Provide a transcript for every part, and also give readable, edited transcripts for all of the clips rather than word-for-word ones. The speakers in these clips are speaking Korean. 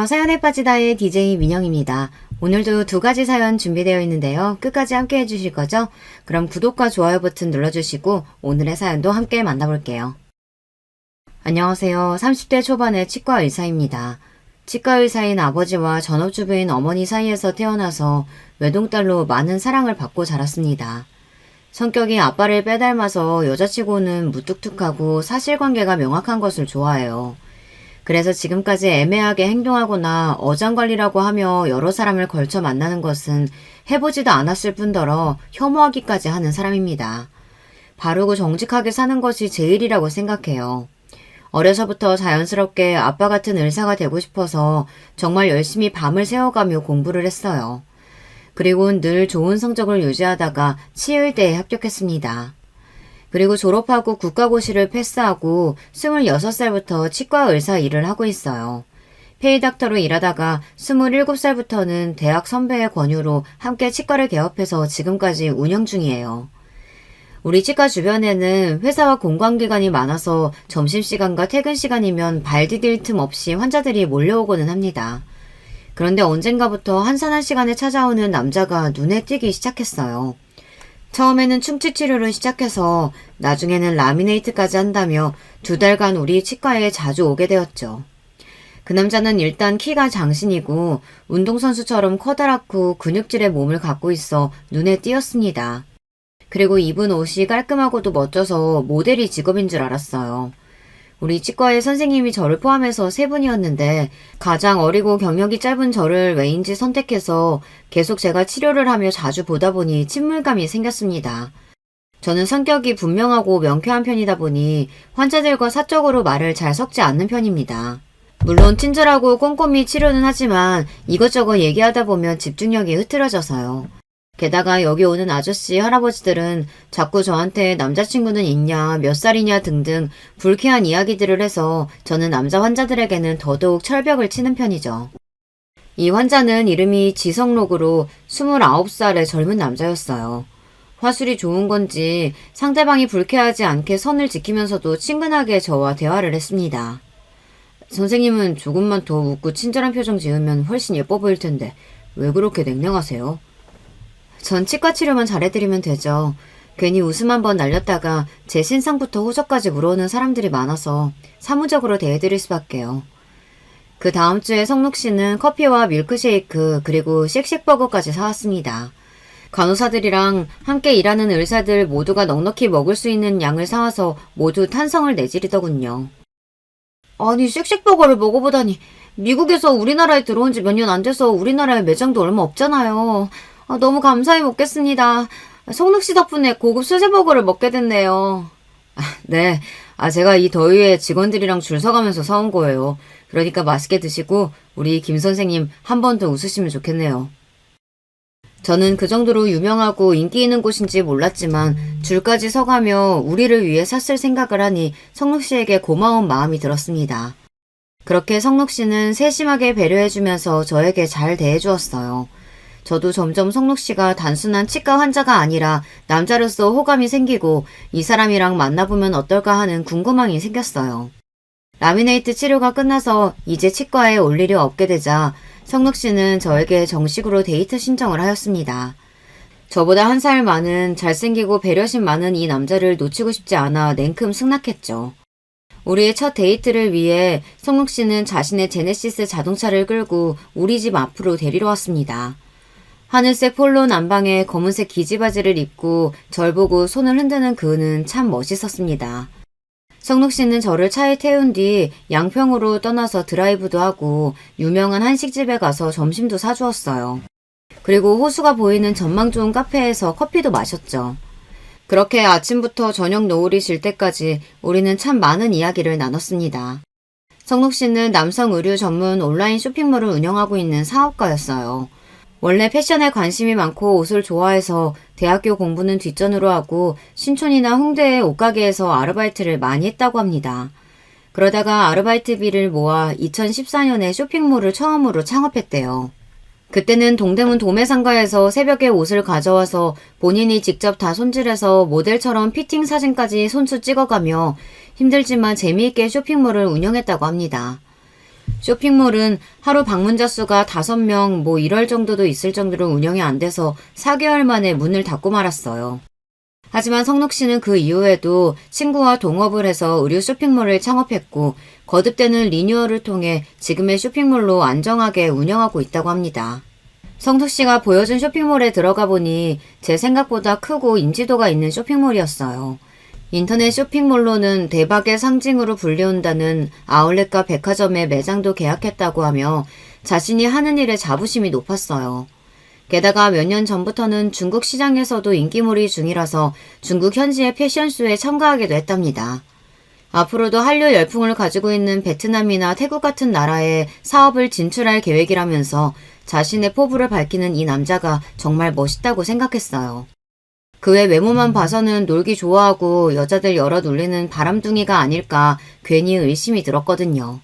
안녕하세요. 사연에 빠지다의 DJ 민영입니다. 오늘도 두 가지 사연 준비되어 있는데요. 끝까지 함께 해주실 거죠? 그럼 구독과 좋아요 버튼 눌러주시고 오늘의 사연도 함께 만나볼게요. 안녕하세요. 30대 초반의 치과 의사입니다. 치과 의사인 아버지와 전업주부인 어머니 사이에서 태어나서 외동딸로 많은 사랑을 받고 자랐습니다. 성격이 아빠를 빼닮아서 여자치고는 무뚝뚝하고 사실관계가 명확한 것을 좋아해요. 그래서 지금까지 애매하게 행동하거나 어장관리라고 하며 여러 사람을 걸쳐 만나는 것은 해보지도 않았을 뿐더러 혐오하기까지 하는 사람입니다. 바르고 정직하게 사는 것이 제일이라고 생각해요. 어려서부터 자연스럽게 아빠 같은 의사가 되고 싶어서 정말 열심히 밤을 새워가며 공부를 했어요. 그리고 늘 좋은 성적을 유지하다가 치의대에 합격했습니다. 그리고 졸업하고 국가고시를 패스하고 26살부터 치과 의사 일을 하고 있어요. 페이닥터로 일하다가 27살부터는 대학 선배의 권유로 함께 치과를 개업해서 지금까지 운영 중이에요. 우리 치과 주변에는 회사와 공관기관이 많아서 점심시간과 퇴근시간이면 발 디딜 틈 없이 환자들이 몰려오고는 합니다. 그런데 언젠가부터 한산한 시간에 찾아오는 남자가 눈에 띄기 시작했어요. 처음에는 충치치료를 시작해서 나중에는 라미네이트까지 한다며 2달간 우리 치과에 자주 오게 되었죠. 그 남자는 일단 키가 장신이고 운동선수처럼 커다랗고 근육질의 몸을 갖고 있어 눈에 띄었습니다. 그리고 입은 옷이 깔끔하고도 멋져서 모델이 직업인 줄 알았어요. 우리 치과의 선생님이 저를 포함해서 3분이었는데 가장 어리고 경력이 짧은 저를 왜인지 선택해서 계속 제가 치료를 하며 자주 보다 보니 친밀감이 생겼습니다. 저는 성격이 분명하고 명쾌한 편이다 보니 환자들과 사적으로 말을 잘 섞지 않는 편입니다. 물론 친절하고 꼼꼼히 치료는 하지만 이것저것 얘기하다 보면 집중력이 흐트러져서요. 게다가 여기 오는 아저씨, 할아버지들은 자꾸 저한테 남자친구는 있냐, 몇 살이냐 등등 불쾌한 이야기들을 해서 저는 남자 환자들에게는 더더욱 철벽을 치는 편이죠. 이 환자는 이름이 지성록으로 29살의 젊은 남자였어요. 화술이 좋은 건지 상대방이 불쾌하지 않게 선을 지키면서도 친근하게 저와 대화를 했습니다. 선생님은 조금만 더 웃고 친절한 표정 지으면 훨씬 예뻐 보일 텐데 왜 그렇게 냉랭하세요? 전 치과 치료만 잘해드리면 되죠. 괜히 웃음 한번 날렸다가 제 신상부터 호적까지 물어오는 사람들이 많아서 사무적으로 대해드릴 수밖에요. 그 다음 주에 성록 씨는 커피와 밀크쉐이크 그리고 쉑쉑버거까지 사왔습니다. 간호사들이랑 함께 일하는 의사들 모두가 넉넉히 먹을 수 있는 양을 사와서 모두 탄성을 내지르더군요. 아니 쉑쉑버거를 먹어보다니 미국에서 우리나라에 들어온 지 몇 년 안 돼서 우리나라에 매장도 얼마 없잖아요. 너무 감사히 먹겠습니다. 성록 씨 덕분에 고급 수제버거를 먹게 됐네요. 네, 제가 이 더위에 직원들이랑 줄 서가면서 사온 거예요. 그러니까 맛있게 드시고 우리 김 선생님 한 번 더 웃으시면 좋겠네요. 저는 그 정도로 유명하고 인기 있는 곳인지 몰랐지만 줄까지 서가며 우리를 위해 샀을 생각을 하니 성록 씨에게 고마운 마음이 들었습니다. 그렇게 성록 씨는 세심하게 배려해주면서 저에게 잘 대해주었어요. 저도 점점 성록 씨가 단순한 치과 환자가 아니라 남자로서 호감이 생기고 이 사람이랑 만나보면 어떨까 하는 궁금함이 생겼어요. 라미네이트 치료가 끝나서 이제 치과에 올 일이 없게 되자 성록 씨는 저에게 정식으로 데이트 신청을 하였습니다. 저보다 1살 많은 잘생기고 배려심 많은 이 남자를 놓치고 싶지 않아 냉큼 승낙했죠. 우리의 첫 데이트를 위해 성록 씨는 자신의 제네시스 자동차를 끌고 우리 집 앞으로 데리러 왔습니다. 하늘색 폴로 남방에 검은색 기지바지를 입고 절 보고 손을 흔드는 그는 참 멋있었습니다. 성록 씨는 저를 차에 태운 뒤 양평으로 떠나서 드라이브도 하고 유명한 한식집에 가서 점심도 사주었어요. 그리고 호수가 보이는 전망 좋은 카페에서 커피도 마셨죠. 그렇게 아침부터 저녁 노을이 질 때까지 우리는 참 많은 이야기를 나눴습니다. 성록 씨는 남성 의류 전문 온라인 쇼핑몰을 운영하고 있는 사업가였어요. 원래 패션에 관심이 많고 옷을 좋아해서 대학교 공부는 뒷전으로 하고 신촌이나 홍대의 옷가게에서 아르바이트를 많이 했다고 합니다. 그러다가 아르바이트비를 모아 2014년에 쇼핑몰을 처음으로 창업했대요. 그때는 동대문 도매상가에서 새벽에 옷을 가져와서 본인이 직접 다 손질해서 모델처럼 피팅 사진까지 손수 찍어가며 힘들지만 재미있게 쇼핑몰을 운영했다고 합니다. 쇼핑몰은 하루 방문자 수가 5명 이럴 정도도 있을 정도로 운영이 안 돼서 4개월 만에 문을 닫고 말았어요. 하지만 성록 씨는 그 이후에도 친구와 동업을 해서 의류 쇼핑몰을 창업했고 거듭되는 리뉴얼을 통해 지금의 쇼핑몰로 안정하게 운영하고 있다고 합니다. 성록 씨가 보여준 쇼핑몰에 들어가 보니 제 생각보다 크고 인지도가 있는 쇼핑몰이었어요. 인터넷 쇼핑몰로는 대박의 상징으로 불리운다는 아울렛과 백화점의 매장도 계약했다고 하며 자신이 하는 일에 자부심이 높았어요. 게다가 몇 년 전부터는 중국 시장에서도 인기몰이 중이라서 중국 현지의 패션쇼에 참가하기도 했답니다. 앞으로도 한류 열풍을 가지고 있는 베트남이나 태국 같은 나라에 사업을 진출할 계획이라면서 자신의 포부를 밝히는 이 남자가 정말 멋있다고 생각했어요. 그의 외모만 봐서는 놀기 좋아하고 여자들 여럿 울리는 바람둥이가 아닐까 괜히 의심이 들었거든요.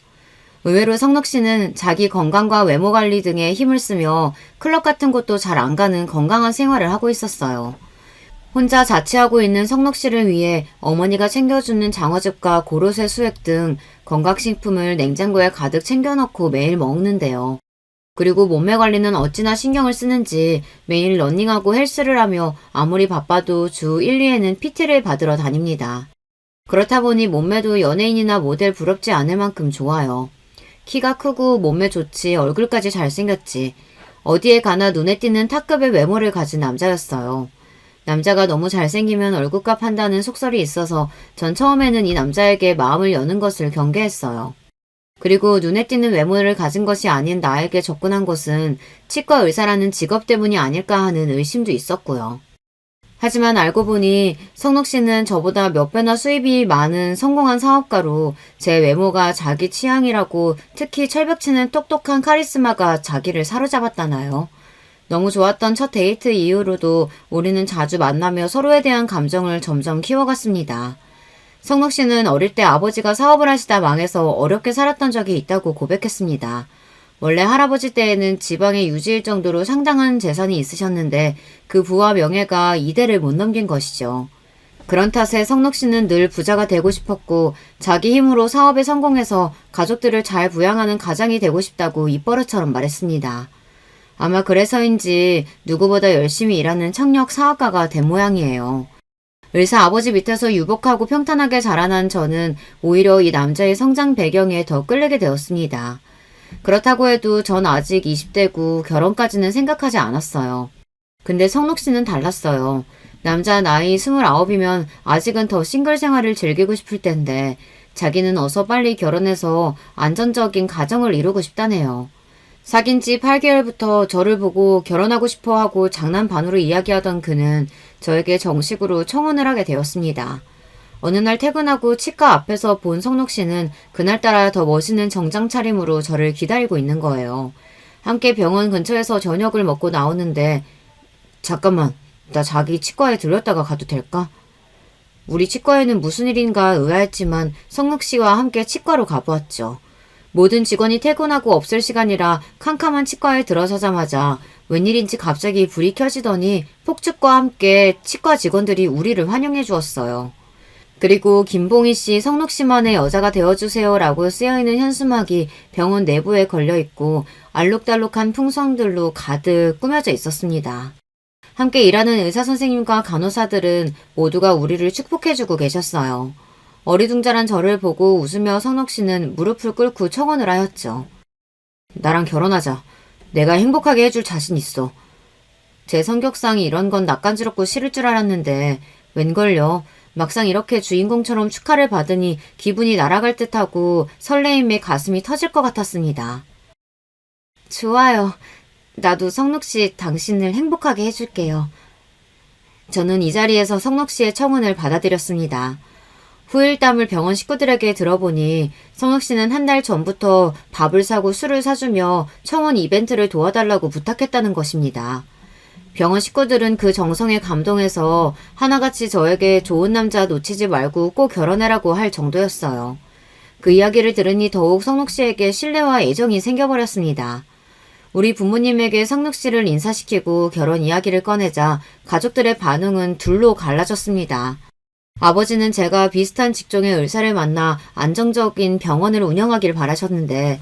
의외로 성록 씨는 자기 건강과 외모 관리 등에 힘을 쓰며 클럽 같은 곳도 잘 안 가는 건강한 생활을 하고 있었어요. 혼자 자취하고 있는 성록 씨를 위해 어머니가 챙겨주는 장어즙과 고로쇠 수액 등 건강식품을 냉장고에 가득 챙겨놓고 매일 먹는데요. 그리고 몸매 관리는 어찌나 신경을 쓰는지 매일 러닝하고 헬스를 하며 아무리 바빠도 주 1, 2회는 PT를 받으러 다닙니다. 그렇다 보니 몸매도 연예인이나 모델 부럽지 않을 만큼 좋아요. 키가 크고 몸매 좋지 얼굴까지 잘생겼지 어디에 가나 눈에 띄는 탑급의 외모를 가진 남자였어요. 남자가 너무 잘생기면 얼굴값 한다는 속설이 있어서 전 처음에는 이 남자에게 마음을 여는 것을 경계했어요. 그리고 눈에 띄는 외모를 가진 것이 아닌 나에게 접근한 것은 치과 의사라는 직업 때문이 아닐까 하는 의심도 있었고요. 하지만 알고 보니 성록 씨는 저보다 몇 배나 수입이 많은 성공한 사업가로 제 외모가 자기 취향이라고 특히 철벽치는 똑똑한 카리스마가 자기를 사로잡았다나요. 너무 좋았던 첫 데이트 이후로도 우리는 자주 만나며 서로에 대한 감정을 점점 키워갔습니다. 성록 씨는 어릴 때 아버지가 사업을 하시다 망해서 어렵게 살았던 적이 있다고 고백했습니다. 원래 할아버지 때에는 지방에 유지일 정도로 상당한 재산이 있으셨는데 그 부와 명예가 이대를 못 넘긴 것이죠. 그런 탓에 성록 씨는 늘 부자가 되고 싶었고 자기 힘으로 사업에 성공해서 가족들을 잘 부양하는 가장이 되고 싶다고 입버릇처럼 말했습니다. 아마 그래서인지 누구보다 열심히 일하는 청력 사업가가 된 모양이에요. 의사 아버지 밑에서 유복하고 평탄하게 자라난 저는 오히려 이 남자의 성장 배경에 더 끌리게 되었습니다. 그렇다고 해도 전 아직 20대고 결혼까지는 생각하지 않았어요. 근데 성록 씨는 달랐어요. 남자 나이 29이면 아직은 더 싱글 생활을 즐기고 싶을 텐데 자기는 어서 빨리 결혼해서 안정적인 가정을 이루고 싶다네요. 사귄 지 8개월부터 저를 보고 결혼하고 싶어 하고 장난 반으로 이야기하던 그는 저에게 정식으로 청혼을 하게 되었습니다. 어느 날 퇴근하고 치과 앞에서 본 성록 씨는 그날따라 더 멋있는 정장 차림으로 저를 기다리고 있는 거예요. 함께 병원 근처에서 저녁을 먹고 나오는데 잠깐만, 나 자기 치과에 들렀다가 가도 될까? 우리 치과에는 무슨 일인가 의아했지만 성록 씨와 함께 치과로 가보았죠. 모든 직원이 퇴근하고 없을 시간이라 캄캄한 치과에 들어서자마자 웬일인지 갑자기 불이 켜지더니 폭죽과 함께 치과 직원들이 우리를 환영해 주었어요. 그리고 김봉희 씨, 성록 씨만의 여자가 되어주세요 라고 쓰여있는 현수막이 병원 내부에 걸려있고 알록달록한 풍선들로 가득 꾸며져 있었습니다. 함께 일하는 의사선생님과 간호사들은 모두가 우리를 축복해주고 계셨어요. 어리둥절한 저를 보고 웃으며 성록 씨는 무릎을 꿇고 청혼을 하였죠. 나랑 결혼하자. 내가 행복하게 해줄 자신 있어. 제 성격상이 이런 건 낯간지럽고 싫을 줄 알았는데 웬걸요. 막상 이렇게 주인공처럼 축하를 받으니 기분이 날아갈 듯하고 설레임에 가슴이 터질 것 같았습니다. 좋아요. 나도 성록 씨 당신을 행복하게 해줄게요. 저는 이 자리에서 성록 씨의 청혼을 받아들였습니다. 후일담을 병원 식구들에게 들어보니 성록 씨는 한 달 전부터 밥을 사고 술을 사주며 청혼 이벤트를 도와달라고 부탁했다는 것입니다. 병원 식구들은 그 정성에 감동해서 하나같이 저에게 좋은 남자 놓치지 말고 꼭 결혼해라고 할 정도였어요. 그 이야기를 들으니 더욱 성록 씨에게 신뢰와 애정이 생겨버렸습니다. 우리 부모님에게 성록 씨를 인사시키고 결혼 이야기를 꺼내자 가족들의 반응은 둘로 갈라졌습니다. 아버지는 제가 비슷한 직종의 의사를 만나 안정적인 병원을 운영하길 바라셨는데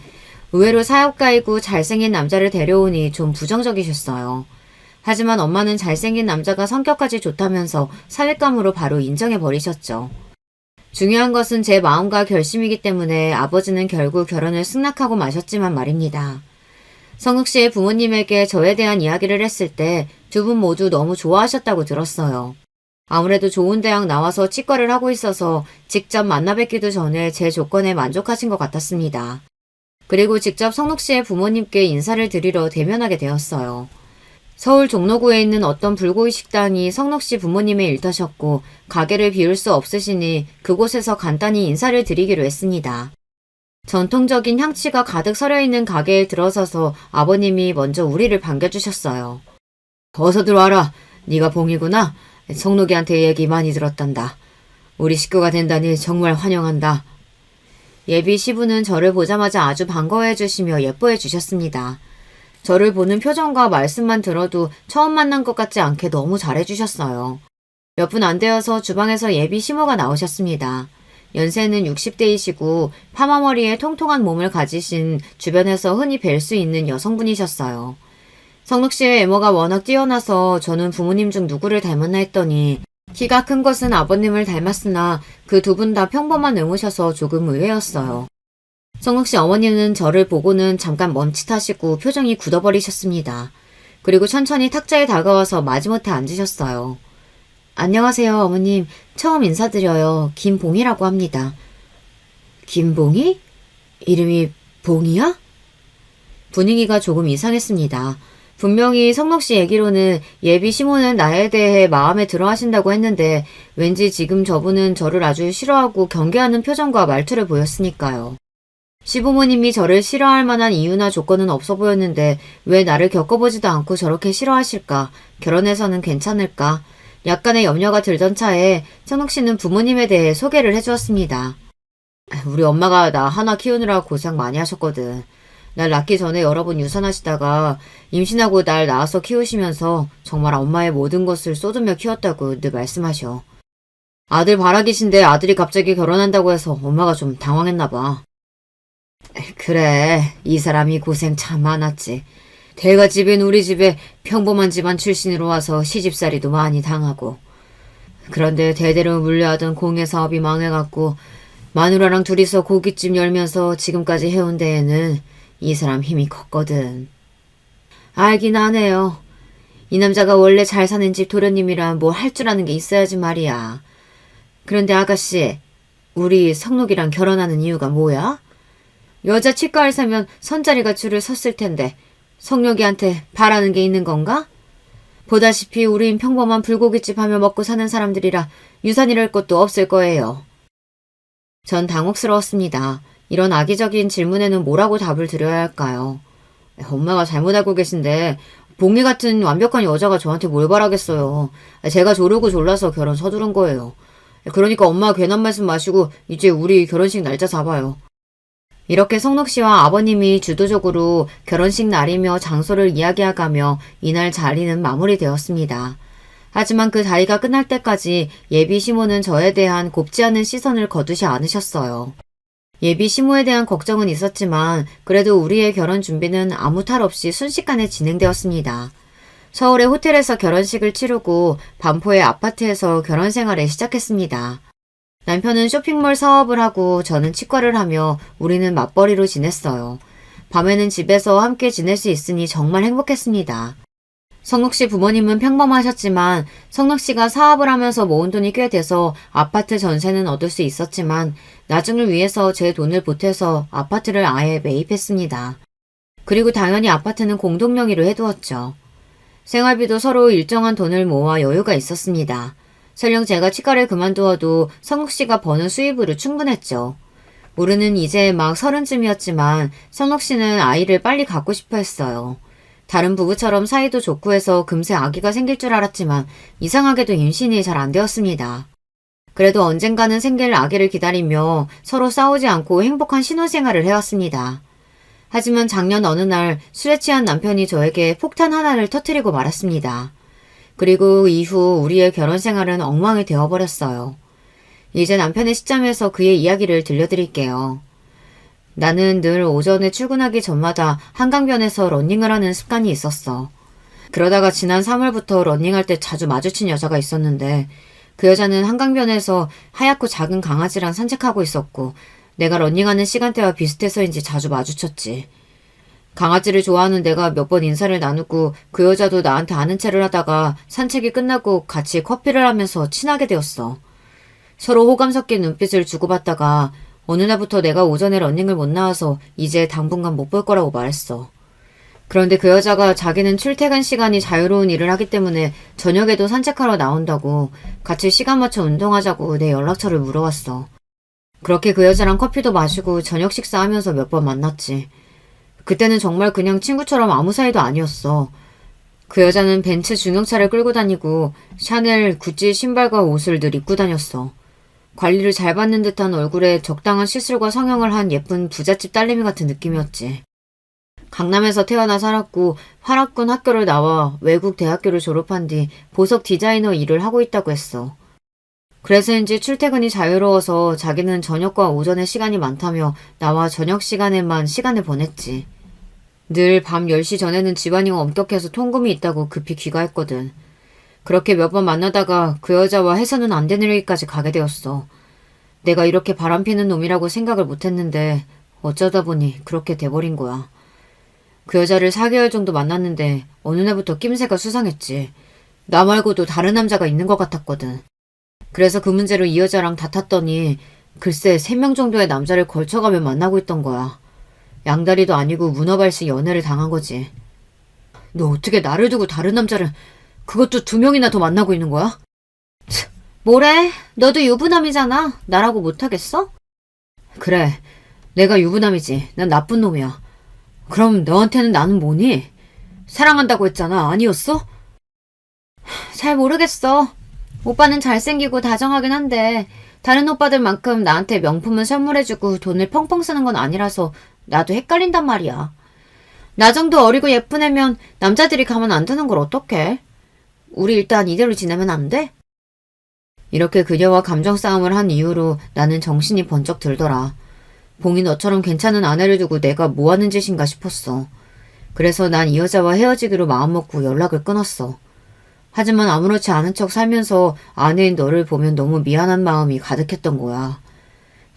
의외로 사업가이고 잘생긴 남자를 데려오니 좀 부정적이셨어요. 하지만 엄마는 잘생긴 남자가 성격까지 좋다면서 사윗감으로 바로 인정해버리셨죠. 중요한 것은 제 마음과 결심이기 때문에 아버지는 결국 결혼을 승낙하고 마셨지만 말입니다. 성욱 씨의 부모님에게 저에 대한 이야기를 했을 때 두 분 모두 너무 좋아하셨다고 들었어요. 아무래도 좋은 대학 나와서 치과를 하고 있어서 직접 만나 뵙기도 전에 제 조건에 만족하신 것 같았습니다. 그리고 직접 성록 씨의 부모님께 인사를 드리러 대면하게 되었어요. 서울 종로구에 있는 어떤 불고기 식당이 성록 씨 부모님의 일터셨고 가게를 비울 수 없으시니 그곳에서 간단히 인사를 드리기로 했습니다. 전통적인 향취가 가득 서려있는 가게에 들어서서 아버님이 먼저 우리를 반겨주셨어요. 어서 들어와라. 네가 봉이구나. 성록이한테 얘기 많이 들었단다. 우리 식구가 된다니 정말 환영한다. 예비 시부는 저를 보자마자 아주 반가워해 주시며 예뻐해 주셨습니다. 저를 보는 표정과 말씀만 들어도 처음 만난 것 같지 않게 너무 잘해 주셨어요. 몇 분 안 되어서 주방에서 예비 시모가 나오셨습니다. 연세는 60대이시고 파마머리에 통통한 몸을 가지신 주변에서 흔히 뵐 수 있는 여성분이셨어요. 성록 씨의 외모가 워낙 뛰어나서 저는 부모님 중 누구를 닮았나 했더니 키가 큰 것은 아버님을 닮았으나 그 두 분 다 평범한 외모셔서 조금 의외였어요. 성록 씨 어머니는 저를 보고는 잠깐 멈칫하시고 표정이 굳어버리셨습니다. 그리고 천천히 탁자에 다가와서 마지못해 앉으셨어요. 안녕하세요, 어머님. 처음 인사드려요. 김봉이라고 합니다. 김봉이? 이름이 봉이야? 분위기가 조금 이상했습니다. 분명히 성록 씨 얘기로는 예비 시모는 나에 대해 마음에 들어 하신다고 했는데 왠지 지금 저분은 저를 아주 싫어하고 경계하는 표정과 말투를 보였으니까요. 시부모님이 저를 싫어할 만한 이유나 조건은 없어 보였는데 왜 나를 겪어보지도 않고 저렇게 싫어하실까? 결혼해서는 괜찮을까? 약간의 염려가 들던 차에 성록 씨는 부모님에 대해 소개를 해주었습니다. 우리 엄마가 나 하나 키우느라 고생 많이 하셨거든. 날 낳기 전에 여러 번 유산하시다가 임신하고 날 낳아서 키우시면서 정말 엄마의 모든 것을 쏟으며 키웠다고 늘 말씀하셔. 아들 바라기신데 아들이 갑자기 결혼한다고 해서 엄마가 좀 당황했나 봐. 그래, 이 사람이 고생 참 많았지. 대가집인 우리 집에 평범한 집안 출신으로 와서 시집살이도 많이 당하고. 그런데 대대로 물려하던 공예 사업이 망해갖고 마누라랑 둘이서 고깃집 열면서 지금까지 해온 데에는 이 사람 힘이 컸거든. 알긴 하네요. 이 남자가 원래 잘 사는 집 도련님이라 뭐 할 줄 아는 게 있어야지 말이야. 그런데 아가씨, 우리 성록이랑 결혼하는 이유가 뭐야? 여자 치과를 사면 선자리가 줄을 섰을 텐데 성록이한테 바라는 게 있는 건가? 보다시피 우린 평범한 불고기집 하며 먹고 사는 사람들이라 유산이랄 것도 없을 거예요. 전 당혹스러웠습니다. 이런 악의적인 질문에는 뭐라고 답을 드려야 할까요? 엄마가 잘못 알고 계신데 봉이 같은 완벽한 여자가 저한테 뭘 바라겠어요. 제가 조르고 졸라서 결혼 서두른 거예요. 그러니까 엄마 괜한 말씀 마시고 이제 우리 결혼식 날짜 잡아요. 이렇게 성록 씨와 아버님이 주도적으로 결혼식 날이며 장소를 이야기해가며 이날 자리는 마무리되었습니다. 하지만 그 자리가 끝날 때까지 예비 시모는 저에 대한 곱지 않은 시선을 거두지 않으셨어요. 예비 시모에 대한 걱정은 있었지만 그래도 우리의 결혼 준비는 아무 탈 없이 순식간에 진행되었습니다. 서울의 호텔에서 결혼식을 치르고 반포의 아파트에서 결혼 생활을 시작했습니다. 남편은 쇼핑몰 사업을 하고 저는 치과를 하며 우리는 맞벌이로 지냈어요. 밤에는 집에서 함께 지낼 수 있으니 정말 행복했습니다. 성록 씨 부모님은 평범하셨지만 성록 씨가 사업을 하면서 모은 돈이 꽤 돼서 아파트 전세는 얻을 수 있었지만 나중을 위해서 제 돈을 보태서 아파트를 아예 매입했습니다. 그리고 당연히 아파트는 공동 명의로 해두었죠. 생활비도 서로 일정한 돈을 모아 여유가 있었습니다. 설령 제가 치과를 그만두어도 성욱 씨가 버는 수입으로 충분했죠. 우리는 이제 막 30쯤이었지만 성욱 씨는 아이를 빨리 갖고 싶어 했어요. 다른 부부처럼 사이도 좋고 해서 금세 아기가 생길 줄 알았지만 이상하게도 임신이 잘 안 되었습니다. 그래도 언젠가는 생길 아기를 기다리며 서로 싸우지 않고 행복한 신혼생활을 해왔습니다. 하지만 작년 어느 날 술에 취한 남편이 저에게 폭탄 하나를 터뜨리고 말았습니다. 그리고 이후 우리의 결혼 생활은 엉망이 되어버렸어요. 이제 남편의 시점에서 그의 이야기를 들려드릴게요. 나는 늘 오전에 출근하기 전마다 한강변에서 러닝을 하는 습관이 있었어. 그러다가 지난 3월부터 러닝할 때 자주 마주친 여자가 있었는데 그 여자는 한강변에서 하얗고 작은 강아지랑 산책하고 있었고 내가 러닝하는 시간대와 비슷해서인지 자주 마주쳤지. 강아지를 좋아하는 내가 몇 번 인사를 나누고 그 여자도 나한테 아는 체를 하다가 산책이 끝나고 같이 커피를 하면서 친하게 되었어. 서로 호감 섞인 눈빛을 주고받다가 어느 날부터 내가 오전에 러닝을 못 나와서 이제 당분간 못 볼 거라고 말했어. 그런데 그 여자가 자기는 출퇴근 시간이 자유로운 일을 하기 때문에 저녁에도 산책하러 나온다고 같이 시간 맞춰 운동하자고 내 연락처를 물어왔어. 그렇게 그 여자랑 커피도 마시고 저녁 식사하면서 몇 번 만났지. 그때는 정말 그냥 친구처럼 아무 사이도 아니었어. 그 여자는 벤츠 중형차를 끌고 다니고 샤넬, 구찌 신발과 옷을 늘 입고 다녔어. 관리를 잘 받는 듯한 얼굴에 적당한 시술과 성형을 한 예쁜 부잣집 딸내미 같은 느낌이었지. 강남에서 태어나 살았고 화락군 학교를 나와 외국 대학교를 졸업한 뒤 보석 디자이너 일을 하고 있다고 했어. 그래서인지 출퇴근이 자유로워서 자기는 저녁과 오전에 시간이 많다며 나와 저녁 시간에만 시간을 보냈지. 늘 밤 10시 전에는 집안이 엄격해서 통금이 있다고 급히 귀가했거든. 그렇게 몇 번 만나다가 그 여자와 해서는 안 되는 일까지 가게 되었어. 내가 이렇게 바람피는 놈이라고 생각을 못했는데 어쩌다 보니 그렇게 돼버린 거야. 그 여자를 4개월 정도 만났는데 어느 날부터 낌새가 수상했지. 나 말고도 다른 남자가 있는 것 같았거든. 그래서 그 문제로 이 여자랑 다퉜더니 글쎄 3명 정도의 남자를 걸쳐가며 만나고 있던 거야. 양다리도 아니고 문어발식 연애를 당한 거지. 너 어떻게 나를 두고 다른 남자를 그것도 2명이나 더 만나고 있는 거야? 뭐래? 너도 유부남이잖아. 나라고 못하겠어? 그래. 내가 유부남이지. 난 나쁜 놈이야. 그럼 너한테는 나는 뭐니? 사랑한다고 했잖아. 아니었어? 잘 모르겠어. 오빠는 잘생기고 다정하긴 한데 다른 오빠들만큼 나한테 명품을 선물해주고 돈을 펑펑 쓰는 건 아니라서 나도 헷갈린단 말이야. 나 정도 어리고 예쁜 애면 남자들이 가만 안 두는 걸 어떡해? 우리 일단 이대로 지내면 안 돼? 이렇게 그녀와 감정 싸움을 한 이후로 나는 정신이 번쩍 들더라. 봉이 너처럼 괜찮은 아내를 두고 내가 뭐 하는 짓인가 싶었어. 그래서 난 이 여자와 헤어지기로 마음먹고 연락을 끊었어. 하지만 아무렇지 않은 척 살면서 아내인 너를 보면 너무 미안한 마음이 가득했던 거야.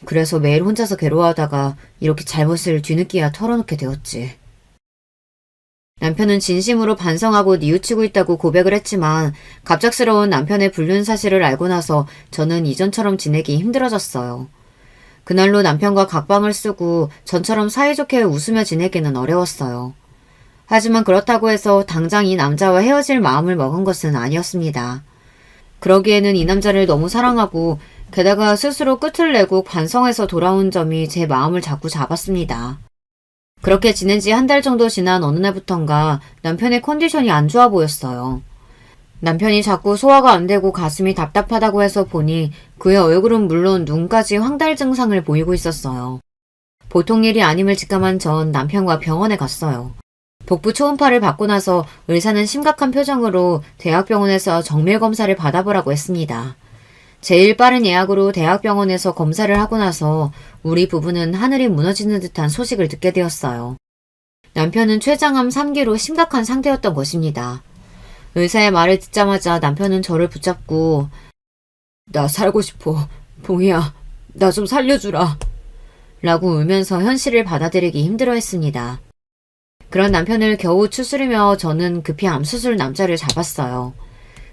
그래서 매일 혼자서 괴로워하다가 이렇게 잘못을 뒤늦게야 털어놓게 되었지. 남편은 진심으로 반성하고 뉘우치고 있다고 고백을 했지만 갑작스러운 남편의 불륜 사실을 알고 나서 저는 이전처럼 지내기 힘들어졌어요. 그날로 남편과 각방을 쓰고 전처럼 사이좋게 웃으며 지내기는 어려웠어요. 하지만 그렇다고 해서 당장 이 남자와 헤어질 마음을 먹은 것은 아니었습니다. 그러기에는 이 남자를 너무 사랑하고 게다가 스스로 끝을 내고 반성해서 돌아온 점이 제 마음을 자꾸 잡았습니다. 그렇게 지낸 지 1달 정도 지난 어느 날부턴가 남편의 컨디션이 안 좋아 보였어요. 남편이 자꾸 소화가 안 되고 가슴이 답답하다고 해서 보니 그의 얼굴은 물론 눈까지 황달 증상을 보이고 있었어요. 보통 일이 아님을 직감한 전 남편과 병원에 갔어요. 복부 초음파를 받고 나서 의사는 심각한 표정으로 대학병원에서 정밀검사를 받아보라고 했습니다. 제일 빠른 예약으로 대학병원에서 검사를 하고 나서 우리 부부는 하늘이 무너지는 듯한 소식을 듣게 되었어요. 남편은 췌장암 3기로 심각한 상태였던 것입니다. 의사의 말을 듣자마자 남편은 저를 붙잡고 나 살고 싶어. 봉이야, 나 좀 살려주라. 라고 울면서 현실을 받아들이기 힘들어했습니다. 그런 남편을 겨우 추스리며 저는 급히 암수술 남자를 잡았어요.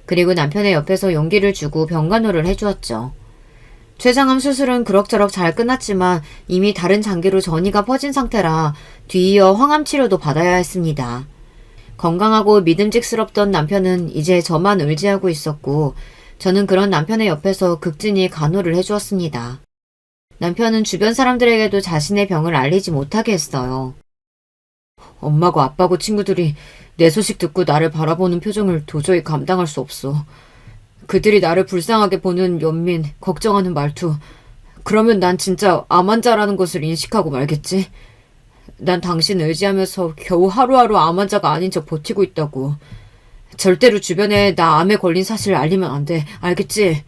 그리고 남편의 옆에서 용기를 주고 병간호를 해주었죠. 췌장암 수술은 그럭저럭 잘 끝났지만 이미 다른 장기로 전이가 퍼진 상태라 뒤이어 항암 치료도 받아야 했습니다. 건강하고 믿음직스럽던 남편은 이제 저만 의지하고 있었고 저는 그런 남편의 옆에서 극진히 간호를 해주었습니다. 남편은 주변 사람들에게도 자신의 병을 알리지 못하게 했어요. 엄마고 아빠고 친구들이 내 소식 듣고 나를 바라보는 표정을 도저히 감당할 수 없어. 그들이 나를 불쌍하게 보는 연민, 걱정하는 말투. 그러면 난 진짜 암 환자라는 것을 인식하고 말겠지. 난 당신 의지하면서 겨우 하루하루 암 환자가 아닌 척 버티고 있다고. 절대로 주변에 나 암에 걸린 사실을 알리면 안 돼. 알겠지?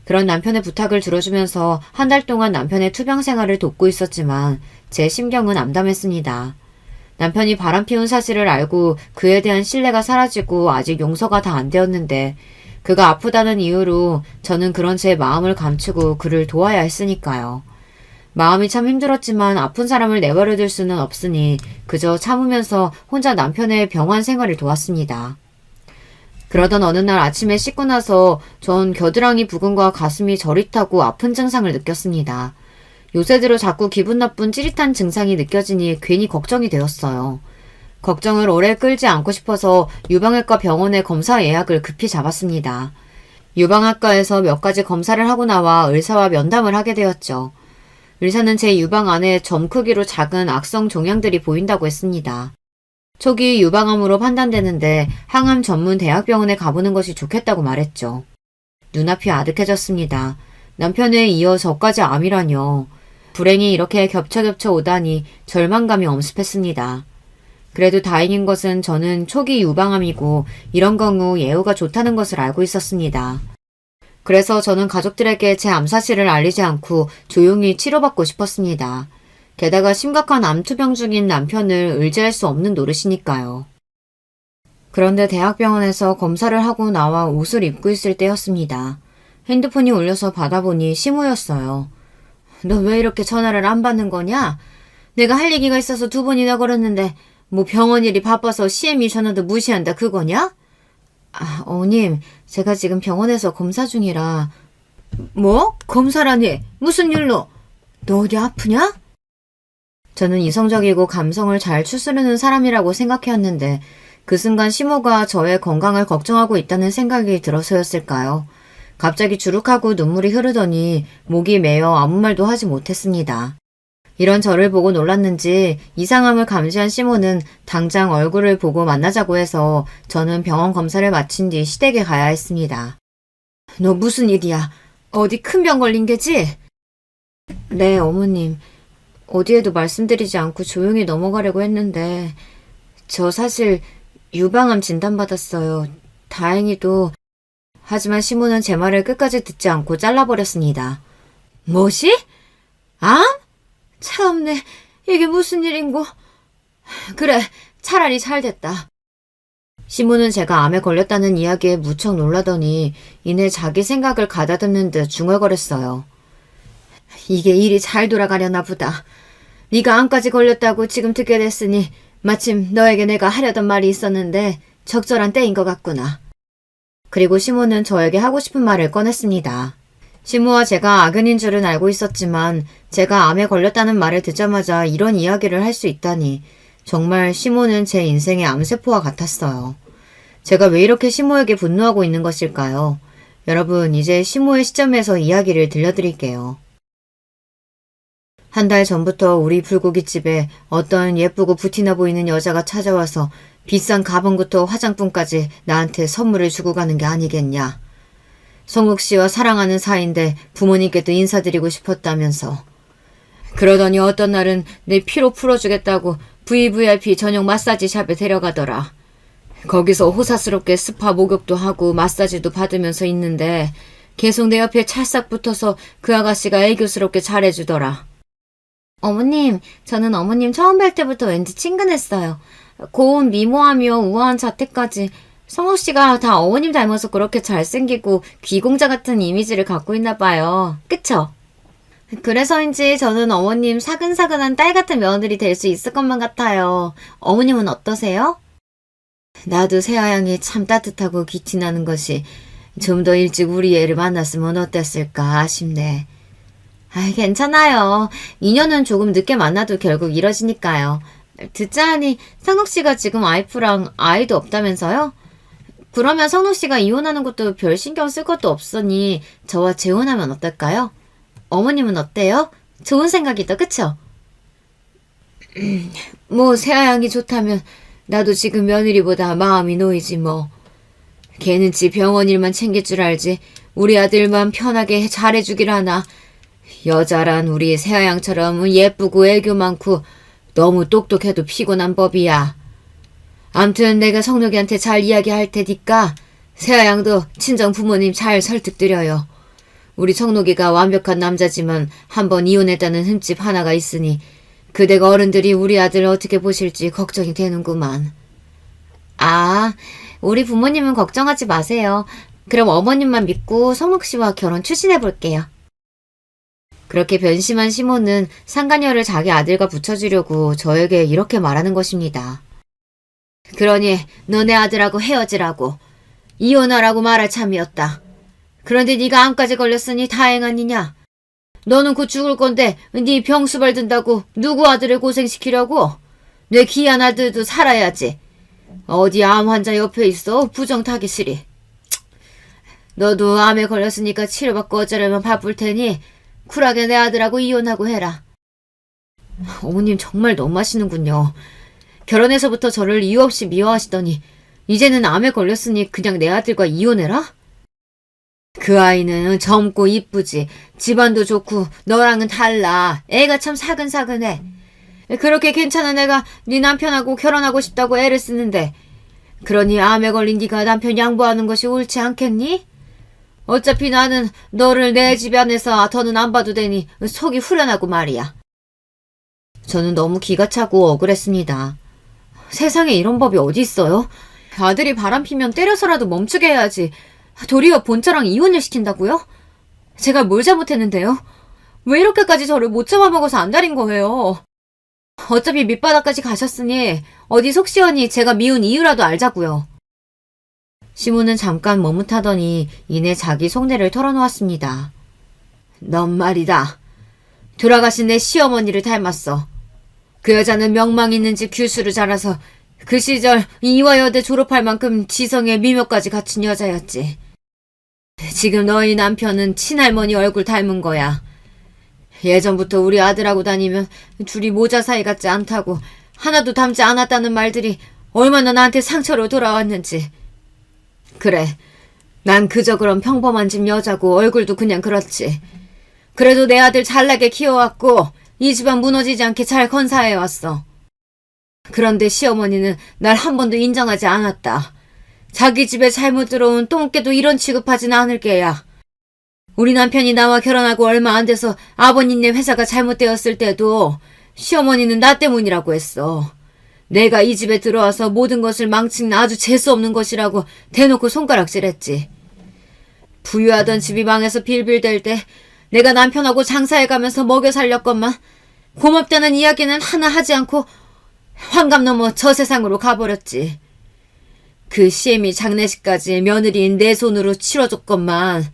그런 남편의 부탁을 들어주면서 한 달 동안 남편의 투병 생활을 돕고 있었지만 제 심경은 암담했습니다. 남편이 바람 피운 사실을 알고 그에 대한 신뢰가 사라지고 아직 용서가 다 안 되었는데 그가 아프다는 이유로 저는 그런 제 마음을 감추고 그를 도와야 했으니까요. 마음이 참 힘들었지만 아픈 사람을 내버려둘 수는 없으니 그저 참으면서 혼자 남편의 병원 생활을 도왔습니다. 그러던 어느 날 아침에 씻고 나서 전 겨드랑이 부근과 가슴이 저릿하고 아픈 증상을 느꼈습니다. 요새 들어 자꾸 기분 나쁜 찌릿한 증상이 느껴지니 괜히 걱정이 되었어요. 걱정을 오래 끌지 않고 싶어서 유방외과 병원에 검사 예약을 급히 잡았습니다. 유방학과에서 몇 가지 검사를 하고 나와 의사와 면담을 하게 되었죠. 의사는 제 유방 안에 점 크기로 작은 악성 종양들이 보인다고 했습니다. 초기 유방암으로 판단되는데 항암 전문 대학병원에 가보는 것이 좋겠다고 말했죠. 눈앞이 아득해졌습니다. 남편에 이어 저까지 암이라뇨. 불행이 이렇게 겹쳐 오다니 절망감이 엄습했습니다. 그래도 다행인 것은 저는 초기 유방암이고 이런 경우 예후가 좋다는 것을 알고 있었습니다. 그래서 저는 가족들에게 제 암 사실을 알리지 않고 조용히 치료받고 싶었습니다. 게다가 심각한 암투병 중인 남편을 의지할 수 없는 노릇이니까요. 그런데 대학병원에서 검사를 하고 나와 옷을 입고 있을 때였습니다. 핸드폰이 울려서 받아보니 시무였어요. 너 왜 이렇게 전화를 안 받는 거냐? 내가 할 얘기가 있어서 2번이나 걸었는데 뭐 병원 일이 바빠서 CME 전화도 무시한다 그거냐? 아, 어머님, 제가 지금 병원에서 검사 중이라. 뭐? 검사라니? 무슨 일로? 너 어디 아프냐? 저는 이성적이고 감성을 잘 추스르는 사람이라고 생각해왔는데 그 순간 시모가 저의 건강을 걱정하고 있다는 생각이 들어서였을까요? 갑자기 주룩하고 눈물이 흐르더니 목이 메어 아무 말도 하지 못했습니다. 이런 저를 보고 놀랐는지 이상함을 감지한 시모는 당장 얼굴을 보고 만나자고 해서 저는 병원 검사를 마친 뒤 시댁에 가야 했습니다. 너 무슨 일이야? 어디 큰 병 걸린 게지? 네, 어머님. 어디에도 말씀드리지 않고 조용히 넘어가려고 했는데 저 사실 유방암 진단받았어요. 다행히도. 하지만 시모는 제 말을 끝까지 듣지 않고 잘라버렸습니다. 뭐시? 암? 참네, 이게 무슨 일인고. 그래, 차라리 잘됐다. 시모는 제가 암에 걸렸다는 이야기에 무척 놀라더니 이내 자기 생각을 가다듬는 듯 중얼거렸어요. 이게 일이 잘 돌아가려나 보다. 네가 암까지 걸렸다고 지금 듣게 됐으니 마침 너에게 내가 하려던 말이 있었는데 적절한 때인 것 같구나. 그리고 시모는 저에게 하고 싶은 말을 꺼냈습니다. 시모와 제가 악연인 줄은 알고 있었지만 제가 암에 걸렸다는 말을 듣자마자 이런 이야기를 할 수 있다니 정말 시모는 제 인생의 암세포와 같았어요. 제가 왜 이렇게 시모에게 분노하고 있는 것일까요? 여러분, 이제 시모의 시점에서 이야기를 들려드릴게요. 한 달 전부터 우리 불고기집에 어떤 예쁘고 부티나 보이는 여자가 찾아와서 비싼 가방부터 화장품까지 나한테 선물을 주고 가는 게 아니겠냐. 성욱 씨와 사랑하는 사이인데 부모님께도 인사드리고 싶었다면서. 그러더니 어떤 날은 내 피로 풀어주겠다고 VVIP 전용 마사지 샵에 데려가더라. 거기서 호사스럽게 스파 목욕도 하고 마사지도 받으면서 있는데 계속 내 옆에 찰싹 붙어서 그 아가씨가 애교스럽게 잘해주더라. 어머님, 저는 어머님 처음 뵐 때부터 왠지 친근했어요. 고운 미모하며 우아한 자태까지. 성욱 씨가 다 어머님 닮아서 그렇게 잘생기고 귀공자 같은 이미지를 갖고 있나 봐요. 그쵸? 그래서인지 저는 어머님 사근사근한 딸 같은 며느리 될 수 있을 것만 같아요. 어머님은 어떠세요? 나도 새아양이 참 따뜻하고 기티 나는 것이 좀 더 일찍 우리 애를 만났으면 어땠을까 아쉽네. 괜찮아요. 인연은 조금 늦게 만나도 결국 이뤄지니까요. 듣자 하니 성욱 씨가 지금 와이프랑 아이도 없다면서요? 그러면 성욱 씨가 이혼하는 것도 별 신경 쓸 것도 없으니 저와 재혼하면 어떨까요? 어머님은 어때요? 좋은 생각이다, 그쵸? 뭐 새아양이 좋다면 나도 지금 며느리보다 마음이 놓이지 뭐. 걔는 지 병원 일만 챙길 줄 알지 우리 아들만 편하게 잘해주길 하나. 여자란 우리 새아양처럼 예쁘고 애교 많고 너무 똑똑해도 피곤한 법이야. 암튼 내가 성록이한테 잘 이야기할 테니까 새아양도 친정 부모님 잘 설득드려요. 우리 청록이가 완벽한 남자지만 한번 이혼했다는 흠집 하나가 있으니 그댁 어른들이 우리 아들 어떻게 보실지 걱정이 되는구만. 아, 우리 부모님은 걱정하지 마세요. 그럼 어머님만 믿고 성록 씨와 결혼 추진해 볼게요. 그렇게 변심한 시몬은 상간녀를 자기 아들과 붙여주려고 저에게 이렇게 말하는 것입니다. 그러니 너네 아들하고 헤어지라고, 이혼하라고 말할 참이었다. 그런데 네가 암까지 걸렸으니 다행 아니냐. 너는 곧 죽을 건데 네 병수발 든다고 누구 아들을 고생시키려고? 내 귀한 아들도 살아야지. 어디 암 환자 옆에 있어 부정타깃이리. 너도 암에 걸렸으니까 치료받고 어쩌려면 바쁠 테니 쿨하게 내 아들하고 이혼하고 해라. 어머님 정말 너무하시는군요. 결혼해서부터 저를 이유 없이 미워하시더니 이제는 암에 걸렸으니 그냥 내 아들과 이혼해라? 그 아이는 젊고 이쁘지. 집안도 좋고 너랑은 달라. 애가 참 사근사근해. 그렇게 괜찮은 애가 네 남편하고 결혼하고 싶다고 애를 쓰는데 그러니 암에 걸린 네가 남편 양보하는 것이 옳지 않겠니? 어차피 나는 너를 내 집안에서 더는 안 봐도 되니 속이 후련하고 말이야. 저는 너무 기가 차고 억울했습니다. 세상에 이런 법이 어디 있어요? 아들이 바람피면 때려서라도 멈추게 해야지. 도리어 본처랑 이혼을 시킨다고요? 제가 뭘 잘못했는데요? 왜 이렇게까지 저를 못 잡아먹어서 안달인 거예요? 어차피 밑바닥까지 가셨으니 어디 속 시원히 제가 미운 이유라도 알자고요. 시몬은 잠깐 머뭇하더니 이내 자기 속내를 털어놓았습니다. 넌 말이다. 돌아가신 내 시어머니를 닮았어. 그 여자는 명망 있는 집 규수로 자라서 그 시절 이화여대 졸업할 만큼 지성에 미묘까지 갖춘 여자였지. 지금 너희 남편은 친할머니 얼굴 닮은 거야. 예전부터 우리 아들하고 다니면 둘이 모자 사이 같지 않다고 하나도 닮지 않았다는 말들이 얼마나 나한테 상처로 돌아왔는지. 그래, 난 그저 그런 평범한 집 여자고 얼굴도 그냥 그렇지. 그래도 내 아들 잘나게 키워왔고 이 집안 무너지지 않게 잘 건사해왔어. 그런데 시어머니는 날 한 번도 인정하지 않았다. 자기 집에 잘못 들어온 똥개도 이런 취급하진 않을 게야. 우리 남편이 나와 결혼하고 얼마 안 돼서 아버님네 회사가 잘못되었을 때도 시어머니는 나 때문이라고 했어. 내가 이 집에 들어와서 모든 것을 망친 아주 재수없는 것이라고 대놓고 손가락질했지. 부유하던 집이 망해서 빌빌댈 때 내가 남편하고 장사해가면서 먹여 살렸건만 고맙다는 이야기는 하나 하지 않고 환갑 넘어 저 세상으로 가버렸지. 그 시애미 장례식까지 며느리인 내 손으로 치러줬건만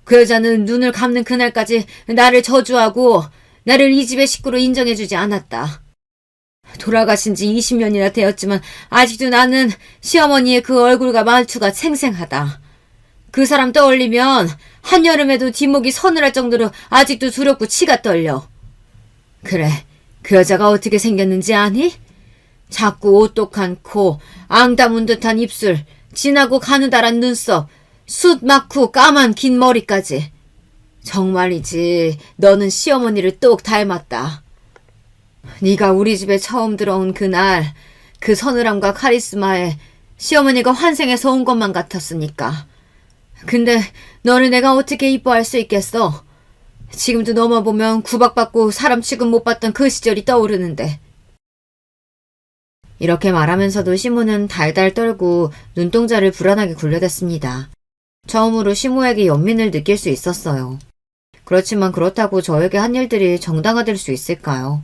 그 여자는 눈을 감는 그날까지 나를 저주하고 나를 이 집의 식구로 인정해주지 않았다. 돌아가신 지 20년이나 되었지만 아직도 나는 시어머니의 그 얼굴과 말투가 생생하다. 그 사람 떠올리면 한여름에도 뒷목이 서늘할 정도로 아직도 두렵고 치가 떨려. 그래, 그 여자가 어떻게 생겼는지 아니? 작고 오똑한 코, 앙다문 듯한 입술, 진하고 가느다란 눈썹, 숱 많고 까만 긴 머리까지. 정말이지, 너는 시어머니를 똑 닮았다. 네가 우리 집에 처음 들어온 그날 그 서늘함과 카리스마에 시어머니가 환생해서 온 것만 같았으니까. 근데 너를 내가 어떻게 이뻐할 수 있겠어? 지금도 너만 보면 구박받고 사람 취급 못 받던 그 시절이 떠오르는데. 이렇게 말하면서도 시모는 달달 떨고 눈동자를 불안하게 굴려댔습니다. 처음으로 시모에게 연민을 느낄 수 있었어요. 그렇지만 그렇다고 저에게 한 일들이 정당화될 수 있을까요?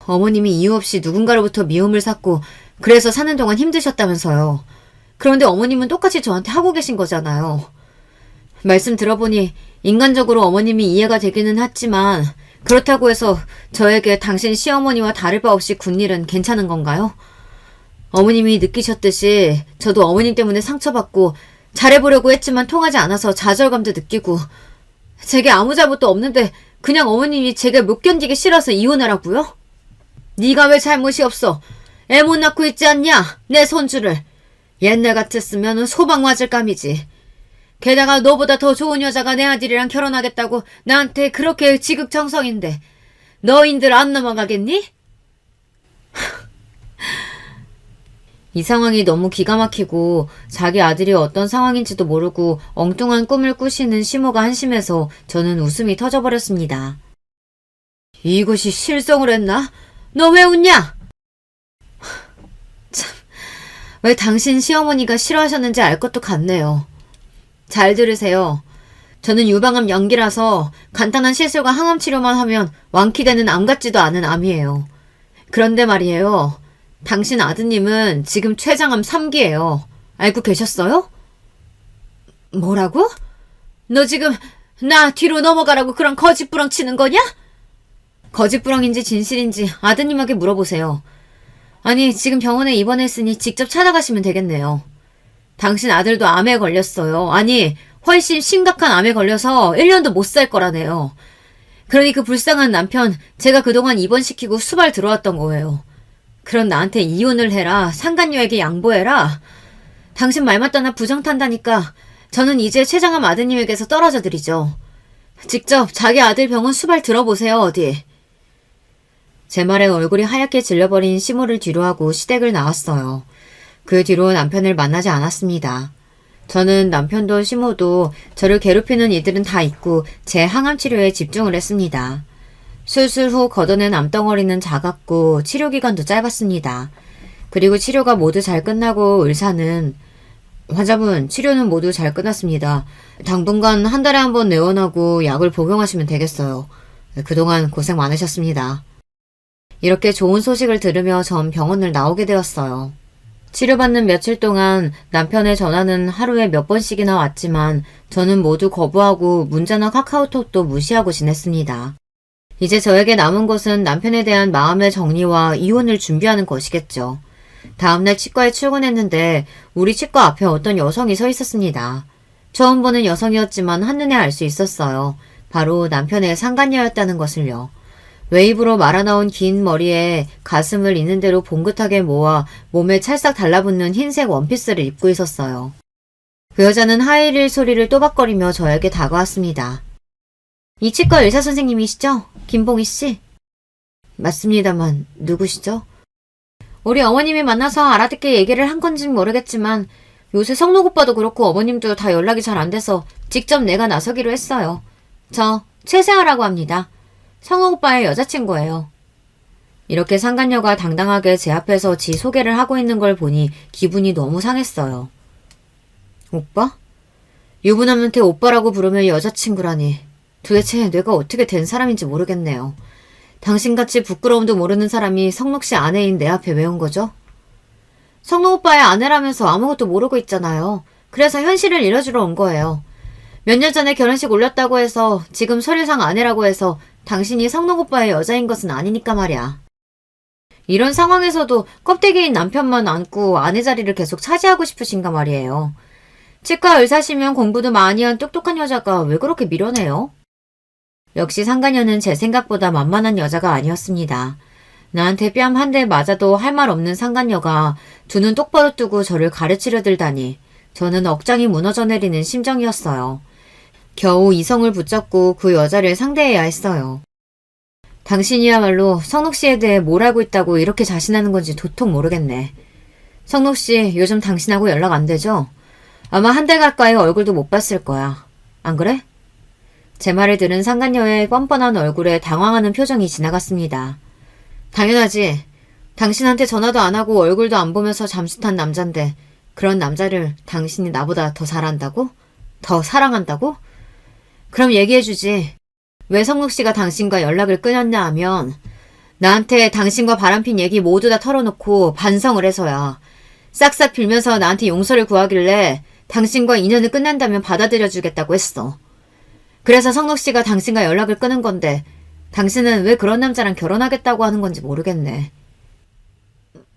어머님이 이유 없이 누군가로부터 미움을 샀고 그래서 사는 동안 힘드셨다면서요. 그런데 어머님은 똑같이 저한테 하고 계신 거잖아요. 말씀 들어보니 인간적으로 어머님이 이해가 되기는 했지만 그렇다고 해서 저에게 당신 시어머니와 다를 바 없이 군 일은 괜찮은 건가요? 어머님이 느끼셨듯이 저도 어머님 때문에 상처받고 잘해보려고 했지만 통하지 않아서 좌절감도 느끼고 제게 아무 잘못도 없는데 그냥 어머님이 제가 못 견디기 싫어서 이혼하라고요? 네가 왜 잘못이 없어? 애 못 낳고 있지 않냐? 내 손주를. 옛날 같았으면 소방 맞을 감이지. 게다가 너보다 더 좋은 여자가 내 아들이랑 결혼하겠다고 나한테 그렇게 지극정성인데 너인들 안 넘어가겠니? 이 상황이 너무 기가 막히고 자기 아들이 어떤 상황인지도 모르고 엉뚱한 꿈을 꾸시는 시모가 한심해서 저는 웃음이 터져버렸습니다. 이것이 실성을 했나? 너 왜 웃냐? 참, 왜 당신 시어머니가 싫어하셨는지 알 것도 같네요. 잘 들으세요. 저는 유방암 연기라서 간단한 시술과 항암 치료만 하면 완쾌되는 암 같지도 않은 암이에요. 그런데 말이에요. 당신 아드님은 지금 췌장암 3기예요. 알고 계셨어요? 뭐라고? 너 지금 나 뒤로 넘어가라고 그런 거짓부렁 치는 거냐? 거짓부렁인지 진실인지 아드님에게 물어보세요. 아니, 지금 병원에 입원했으니 직접 찾아가시면 되겠네요. 당신 아들도 암에 걸렸어요. 아니, 훨씬 심각한 암에 걸려서 1년도 못 살 거라네요. 그러니 그 불쌍한 남편 제가 그동안 입원시키고 수발 들어왔던 거예요. 그런 나한테 이혼을 해라, 상간녀에게 양보해라. 당신 말 맞다나 부정탄다니까 저는 이제 췌장암 아드님에게서 떨어져 드리죠. 직접 자기 아들 병원 수발 들어보세요, 어디. 제 말에 얼굴이 하얗게 질려버린 시모를 뒤로하고 시댁을 나왔어요. 그 뒤로 남편을 만나지 않았습니다. 저는 남편도 시모도 저를 괴롭히는 이들은 다 잊고 제 항암 치료에 집중을 했습니다. 수술 후 걷어낸 암덩어리는 작았고 치료기간도 짧았습니다. 그리고 치료가 모두 잘 끝나고 의사는 환자분, 치료는 모두 잘 끝났습니다. 당분간 한 달에 한 번 내원하고 약을 복용하시면 되겠어요. 그동안 고생 많으셨습니다. 이렇게 좋은 소식을 들으며 전 병원을 나오게 되었어요. 치료받는 며칠 동안 남편의 전화는 하루에 몇 번씩이나 왔지만 저는 모두 거부하고 문자나 카카오톡도 무시하고 지냈습니다. 이제 저에게 남은 것은 남편에 대한 마음의 정리와 이혼을 준비하는 것이겠죠. 다음날 치과에 출근했는데 우리 치과 앞에 어떤 여성이 서 있었습니다. 처음 보는 여성이었지만 한눈에 알 수 있었어요. 바로 남편의 상간녀였다는 것을요. 웨이브로 말아나온 긴 머리에 가슴을 있는 대로 봉긋하게 모아 몸에 찰싹 달라붙는 흰색 원피스를 입고 있었어요. 그 여자는 하이힐 소리를 또박거리며 저에게 다가왔습니다. 이 치과 의사 선생님이시죠? 김봉희 씨? 맞습니다만 누구시죠? 우리 어머님이 만나서 알아듣게 얘기를 한 건진 모르겠지만 요새 성록 오빠도 그렇고 어머님도 다 연락이 잘 안 돼서 직접 내가 나서기로 했어요. 저 최세아라고 합니다. 성록 오빠의 여자친구예요. 이렇게 상간녀가 당당하게 제 앞에서 지 소개를 하고 있는 걸 보니 기분이 너무 상했어요. 오빠? 유부남한테 오빠라고 부르면 여자친구라니. 도대체 내가 어떻게 된 사람인지 모르겠네요. 당신같이 부끄러움도 모르는 사람이 성록 씨 아내인 내 앞에 왜 온 거죠? 성록 오빠의 아내라면서 아무것도 모르고 있잖아요. 그래서 현실을 잃어주러 온 거예요. 몇 년 전에 결혼식 올렸다고 해서 지금 서류상 아내라고 해서 당신이 성록 오빠의 여자인 것은 아니니까 말이야. 이런 상황에서도 껍데기인 남편만 안고 아내 자리를 계속 차지하고 싶으신가 말이에요. 치과 의사시면 공부도 많이 한 똑똑한 여자가 왜 그렇게 미련해요? 역시 상간녀는 제 생각보다 만만한 여자가 아니었습니다. 나한테 뺨 한 대 맞아도 할 말 없는 상간녀가 두 눈 똑바로 뜨고 저를 가르치려 들다니 저는 억장이 무너져 내리는 심정이었어요. 겨우 이성을 붙잡고 그 여자를 상대해야 했어요. 당신이야말로 성록 씨에 대해 뭘 알고 있다고 이렇게 자신하는 건지 도통 모르겠네. 성록 씨 요즘 당신하고 연락 안 되죠? 아마 한 달 가까이 얼굴도 못 봤을 거야. 안 그래? 제 말을 들은 상간녀의 뻔뻔한 얼굴에 당황하는 표정이 지나갔습니다. 당연하지. 당신한테 전화도 안 하고 얼굴도 안 보면서 잠수 탄 남잔데 그런 남자를 당신이 나보다 더 잘한다고? 더 사랑한다고? 그럼 얘기해주지. 왜 성록 씨가 당신과 연락을 끊었냐 하면 나한테 당신과 바람핀 얘기 모두 다 털어놓고 반성을 해서야. 싹싹 빌면서 나한테 용서를 구하길래 당신과 인연을 끝낸다면 받아들여주겠다고 했어. 그래서 성록 씨가 당신과 연락을 끊은 건데 당신은 왜 그런 남자랑 결혼하겠다고 하는 건지 모르겠네.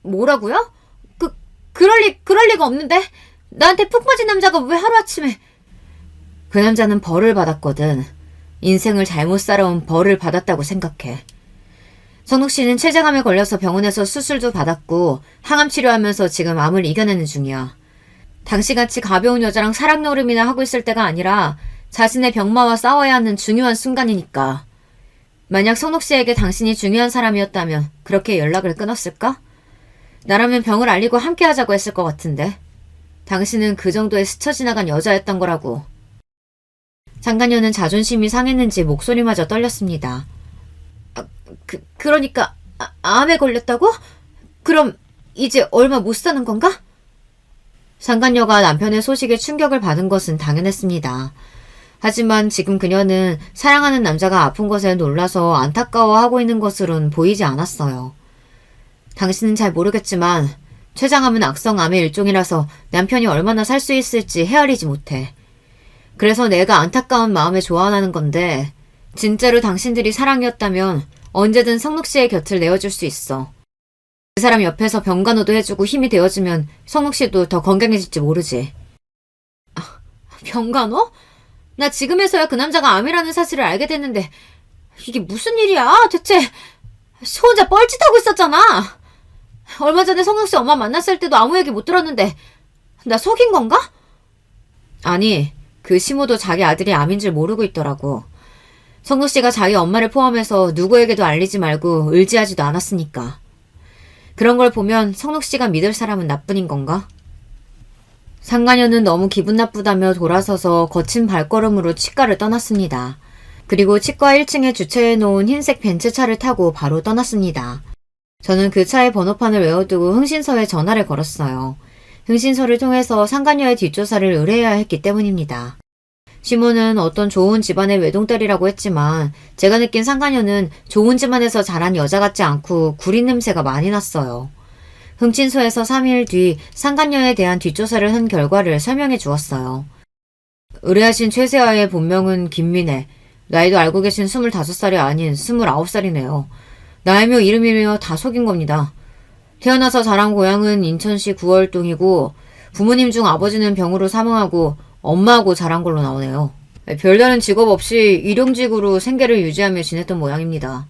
뭐라고요? 그럴 리가 없는데? 나한테 푹 빠진 남자가 왜 하루아침에... 그 남자는 벌을 받았거든. 인생을 잘못 살아온 벌을 받았다고 생각해. 성록 씨는 췌장암에 걸려서 병원에서 수술도 받았고 항암 치료하면서 지금 암을 이겨내는 중이야. 당신같이 가벼운 여자랑 사랑 노름이나 하고 있을 때가 아니라 자신의 병마와 싸워야 하는 중요한 순간이니까. 만약 성록 씨에게 당신이 중요한 사람이었다면 그렇게 연락을 끊었을까? 나라면 병을 앓리고 함께 하자고 했을 것 같은데. 당신은 그 정도의 스쳐 지나간 여자였던 거라고. 상간녀는 자존심이 상했는지 목소리마저 떨렸습니다. 그러니까 암에 걸렸다고? 그럼 이제 얼마 못 사는 건가? 상간녀가 남편의 소식에 충격을 받은 것은 당연했습니다. 하지만 지금 그녀는 사랑하는 남자가 아픈 것에 놀라서 안타까워하고 있는 것으론 보이지 않았어요. 당신은 잘 모르겠지만 췌장암은 악성암의 일종이라서 남편이 얼마나 살 수 있을지 헤아리지 못해. 그래서 내가 안타까운 마음에 조언하는 건데 진짜로 당신들이 사랑이었다면 언제든 성록 씨의 곁을 내어줄 수 있어. 그 사람 옆에서 병간호도 해주고 힘이 되어주면 성록 씨도 더 건강해질지 모르지. 병간호? 나 지금에서야 그 남자가 암이라는 사실을 알게 됐는데 이게 무슨 일이야? 대체 혼자 뻘짓하고 있었잖아. 얼마 전에 성록 씨 엄마 만났을 때도 아무 얘기 못 들었는데 나 속인 건가? 아니, 그 시모도 자기 아들이 암인 줄 모르고 있더라고. 성록 씨가 자기 엄마를 포함해서 누구에게도 알리지 말고 의지하지도 않았으니까. 그런 걸 보면 성록 씨가 믿을 사람은 나뿐인 건가? 상간녀는 너무 기분 나쁘다며 돌아서서 거친 발걸음으로 치과를 떠났습니다. 그리고 치과 1층에 주차해 놓은 흰색 벤츠차를 타고 바로 떠났습니다. 저는 그 차의 번호판을 외워두고 흥신소에 전화를 걸었어요. 흥신소를 통해서 상간녀의 뒷조사를 의뢰해야 했기 때문입니다. 시모는 어떤 좋은 집안의 외동딸이라고 했지만 제가 느낀 상간녀는 좋은 집안에서 자란 여자 같지 않고 구린 냄새가 많이 났어요. 흥신소에서 3일 뒤 상간녀에 대한 뒷조사를 한 결과를 설명해 주었어요. 의뢰하신 최세아의 본명은 김민혜, 나이도 알고 계신 25살이 아닌 29살이네요. 나이며 이름이며 다 속인 겁니다. 태어나서 자란 고향은 인천시 구월동이고 부모님 중 아버지는 병으로 사망하고 엄마하고 자란 걸로 나오네요. 별다른 직업 없이 일용직으로 생계를 유지하며 지냈던 모양입니다.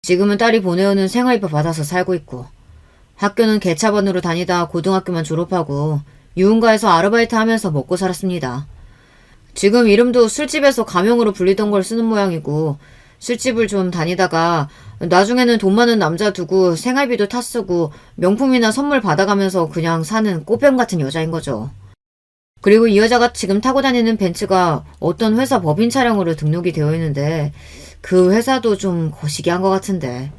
지금은 딸이 보내오는 생활비 받아서 살고 있고 학교는 개차반으로 다니다 고등학교만 졸업하고 유흥가에서 아르바이트 하면서 먹고 살았습니다. 지금 이름도 술집에서 가명으로 불리던 걸 쓰는 모양이고 술집을 좀 다니다가 나중에는 돈 많은 남자 두고 생활비도 타쓰고 명품이나 선물 받아가면서 그냥 사는 꽃병 같은 여자인 거죠. 그리고 이 여자가 지금 타고 다니는 벤츠가 어떤 회사 법인 차량으로 등록이 되어 있는데 그 회사도 좀 거시기한 것 같은데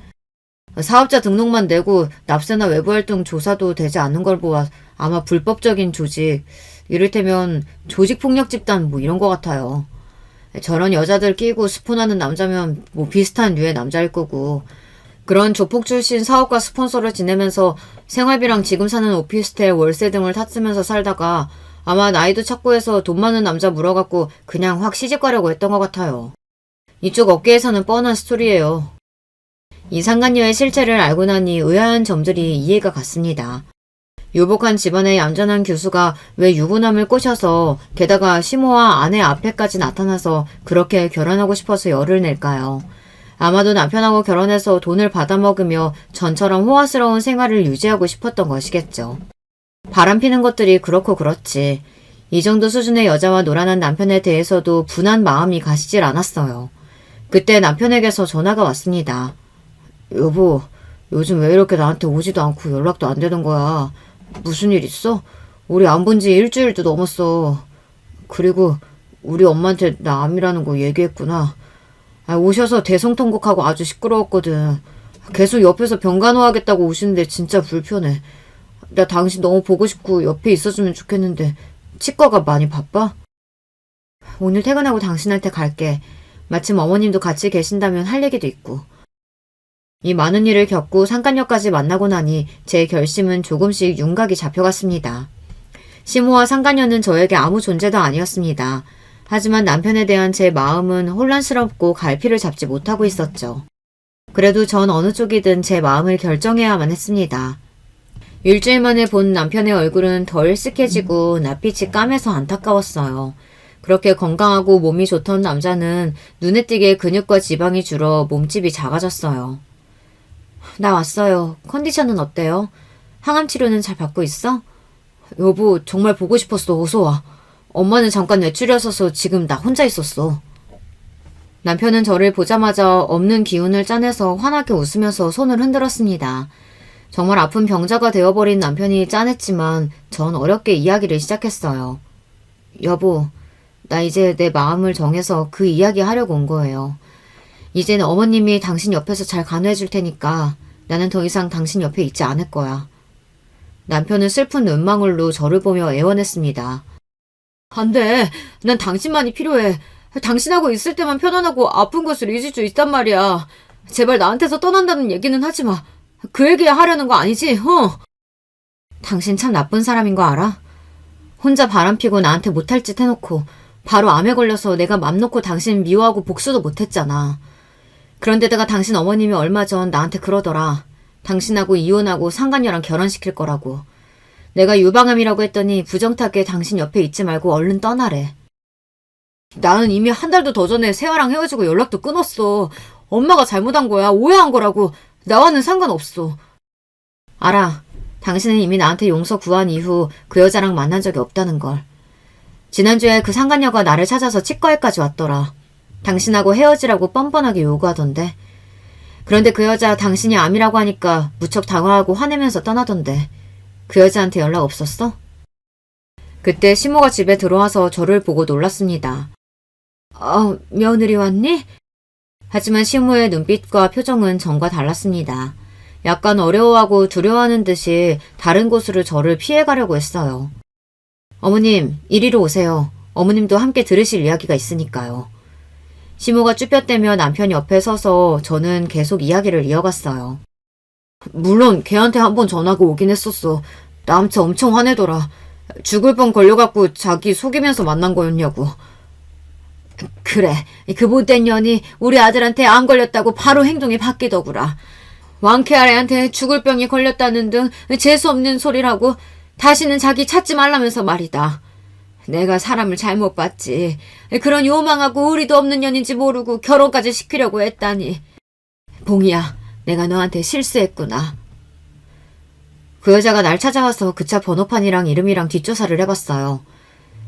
사업자 등록만 내고 납세나 외부활동 조사도 되지 않는 걸 보아 아마 불법적인 조직, 이를테면 조직폭력 집단 뭐 이런 것 같아요. 저런 여자들 끼고 스폰하는 남자면 뭐 비슷한 류의 남자일 거고 그런 조폭 출신 사업가 스폰서를 지내면서 생활비랑 지금 사는 오피스텔 월세 등을 탔으면서 살다가 아마 나이도 찾고 해서 돈 많은 남자 물어갖고 그냥 확 시집 가려고 했던 것 같아요. 이쪽 업계에서는 뻔한 스토리예요. 이 상간녀의 실체를 알고 나니 의아한 점들이 이해가 갔습니다. 유복한 집안의 얌전한 교수가 왜 유부남을 꼬셔서 게다가 시모와 아내 앞에까지 나타나서 그렇게 결혼하고 싶어서 열을 낼까요? 아마도 남편하고 결혼해서 돈을 받아먹으며 전처럼 호화스러운 생활을 유지하고 싶었던 것이겠죠. 바람피는 것들이 그렇고 그렇지. 이 정도 수준의 여자와 놀아난 남편에 대해서도 분한 마음이 가시질 않았어요. 그때 남편에게서 전화가 왔습니다. 여보, 요즘 왜 이렇게 나한테 오지도 않고 연락도 안 되는 거야? 무슨 일 있어? 우리 안 본 지 일주일도 넘었어. 그리고 우리 엄마한테 나 암이라는 거 얘기했구나. 오셔서 대성통곡하고 아주 시끄러웠거든. 계속 옆에서 병간호하겠다고 오시는데 진짜 불편해. 나 당신 너무 보고 싶고 옆에 있어주면 좋겠는데 치과가 많이 바빠? 오늘 퇴근하고 당신한테 갈게. 마침 어머님도 같이 계신다면 할 얘기도 있고. 이 많은 일을 겪고 상간녀까지 만나고 나니 제 결심은 조금씩 윤곽이 잡혀갔습니다. 시모와 상간녀는 저에게 아무 존재도 아니었습니다. 하지만 남편에 대한 제 마음은 혼란스럽고 갈피를 잡지 못하고 있었죠. 그래도 전 어느 쪽이든 제 마음을 결정해야만 했습니다. 일주일 만에 본 남편의 얼굴은 더 일쓱해지고 낯빛이 까매서 안타까웠어요. 그렇게 건강하고 몸이 좋던 남자는 눈에 띄게 근육과 지방이 줄어 몸집이 작아졌어요. 나 왔어요. 컨디션은 어때요? 항암 치료는 잘 받고 있어? 여보, 정말 보고 싶었어. 어서 와. 엄마는 잠깐 외출이었어서 지금 나 혼자 있었어. 남편은 저를 보자마자 없는 기운을 짜내서 환하게 웃으면서 손을 흔들었습니다. 정말 아픈 병자가 되어버린 남편이 짠했지만 전 어렵게 이야기를 시작했어요. 여보, 나 이제 내 마음을 정해서 그 이야기 하려고 온 거예요. 이제는 어머님이 당신 옆에서 잘 간호해 줄 테니까 나는 더 이상 당신 옆에 있지 않을 거야. 남편은 슬픈 눈망울로 저를 보며 애원했습니다. 안 돼. 난 당신만이 필요해. 당신하고 있을 때만 편안하고 아픈 것을 잊을 수 있단 말이야. 제발 나한테서 떠난다는 얘기는 하지 마. 그 얘기 하려는 거 아니지? 당신 참 나쁜 사람인 거 알아? 혼자 바람피고 나한테 못할 짓 해놓고 바로 암에 걸려서 내가 맘 놓고 당신 미워하고 복수도 못했잖아. 그런데다가 당신 어머님이 얼마 전 나한테 그러더라. 당신하고 이혼하고 상간녀랑 결혼시킬 거라고. 내가 유방암이라고 했더니 부정타게 당신 옆에 있지 말고 얼른 떠나래. 나는 이미 한 달도 더 전에 세아랑 헤어지고 연락도 끊었어. 엄마가 잘못한 거야. 오해한 거라고. 나와는 상관없어. 알아. 당신은 이미 나한테 용서 구한 이후 그 여자랑 만난 적이 없다는 걸. 지난주에 그 상간녀가 나를 찾아서 치과에까지 왔더라. 당신하고 헤어지라고 뻔뻔하게 요구하던데. 그런데 그 여자 당신이 암이라고 하니까 무척 당황하고 화내면서 떠나던데. 그 여자한테 연락 없었어? 그때 시모가 집에 들어와서 저를 보고 놀랐습니다. 며느리 왔니? 하지만 시모의 눈빛과 표정은 전과 달랐습니다. 약간 어려워하고 두려워하는 듯이 다른 곳으로 저를 피해가려고 했어요. 어머님, 이리로 오세요. 어머님도 함께 들으실 이야기가 있으니까요. 시모가 쭈뼛대며 남편 옆에 서서 저는 계속 이야기를 이어갔어요. 물론 걔한테 한번 전화가 오긴 했었어. 나한테 엄청 화내더라. 죽을 뻔 걸려갖고 자기 속이면서 만난 거였냐고. 그래, 그 못된 년이 우리 아들한테 암 걸렸다고 바로 행동이 바뀌더구라. 왕쾌아래한테 죽을 병이 걸렸다는 등 재수없는 소리라고 다시는 자기 찾지 말라면서 말이다. 내가 사람을 잘못 봤지. 그런 요망하고 의리도 없는 년인지 모르고 결혼까지 시키려고 했다니. 봉이야, 내가 너한테 실수했구나. 그 여자가 날 찾아와서 그 차 번호판이랑 이름이랑 뒷조사를 해봤어요.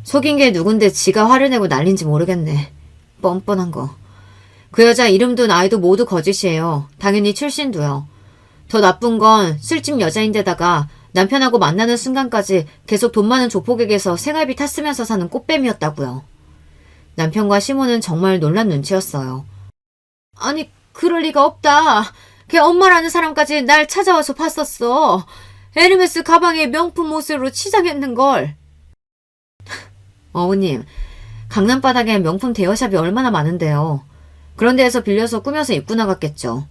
속인 게 누군데 지가 화를 내고 난린지 모르겠네. 뻔뻔한 거. 그 여자 이름도 나이도 모두 거짓이에요. 당연히 출신도요. 더 나쁜 건 술집 여자인데다가 남편하고 만나는 순간까지 계속 돈 많은 조폭에게서 생활비 탔으면서 사는 꽃뱀이었다고요. 남편과 시모는 정말 놀란 눈치였어요. 아니, 그럴 리가 없다. 걔 엄마라는 사람까지 날 찾아와서 봤었어. 에르메스 가방에 명품 옷으로 치장했는걸. 어머님, 강남 바닥에 명품 대여샵이 얼마나 많은데요. 그런 데에서 빌려서 꾸며서 입고 나갔겠죠.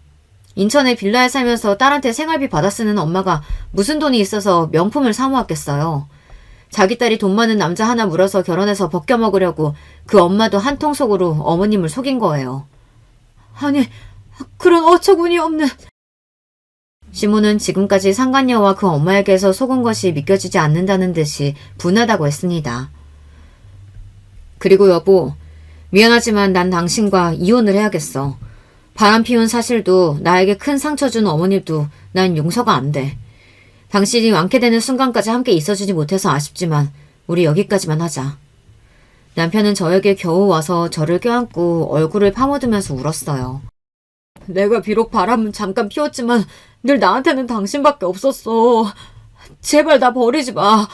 인천에 빌라에 살면서 딸한테 생활비 받아 쓰는 엄마가 무슨 돈이 있어서 명품을 사 모았겠어요. 자기 딸이 돈 많은 남자 하나 물어서 결혼해서 벗겨먹으려고 그 엄마도 한통 속으로 어머님을 속인 거예요. 아니, 그런 어처구니 없는... 시모는 지금까지 상간녀와 그 엄마에게서 속은 것이 믿겨지지 않는다는 듯이 분하다고 했습니다. 그리고 여보, 미안하지만 난 당신과 이혼을 해야겠어. 바람 피운 사실도 나에게 큰 상처 준 어머님도 난 용서가 안 돼. 당신이 완쾌되는 순간까지 함께 있어주지 못해서 아쉽지만 우리 여기까지만 하자. 남편은 저에게 겨우 와서 저를 껴안고 얼굴을 파묻으면서 울었어요. 내가 비록 바람은 잠깐 피웠지만 늘 나한테는 당신밖에 없었어. 제발 나 버리지 마.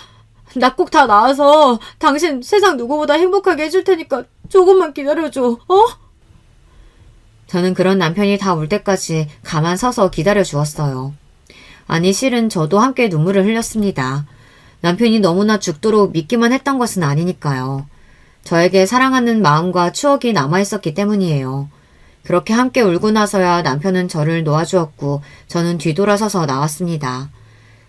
나 꼭 다 나아서 당신 세상 누구보다 행복하게 해줄 테니까 조금만 기다려줘. 저는 그런 남편이 다 울 때까지 가만 서서 기다려 주었어요. 아니, 실은 저도 함께 눈물을 흘렸습니다. 남편이 너무나 죽도록 믿기만 했던 것은 아니니까요. 저에게 사랑하는 마음과 추억이 남아있었기 때문이에요. 그렇게 함께 울고 나서야 남편은 저를 놓아주었고 저는 뒤돌아서서 나왔습니다.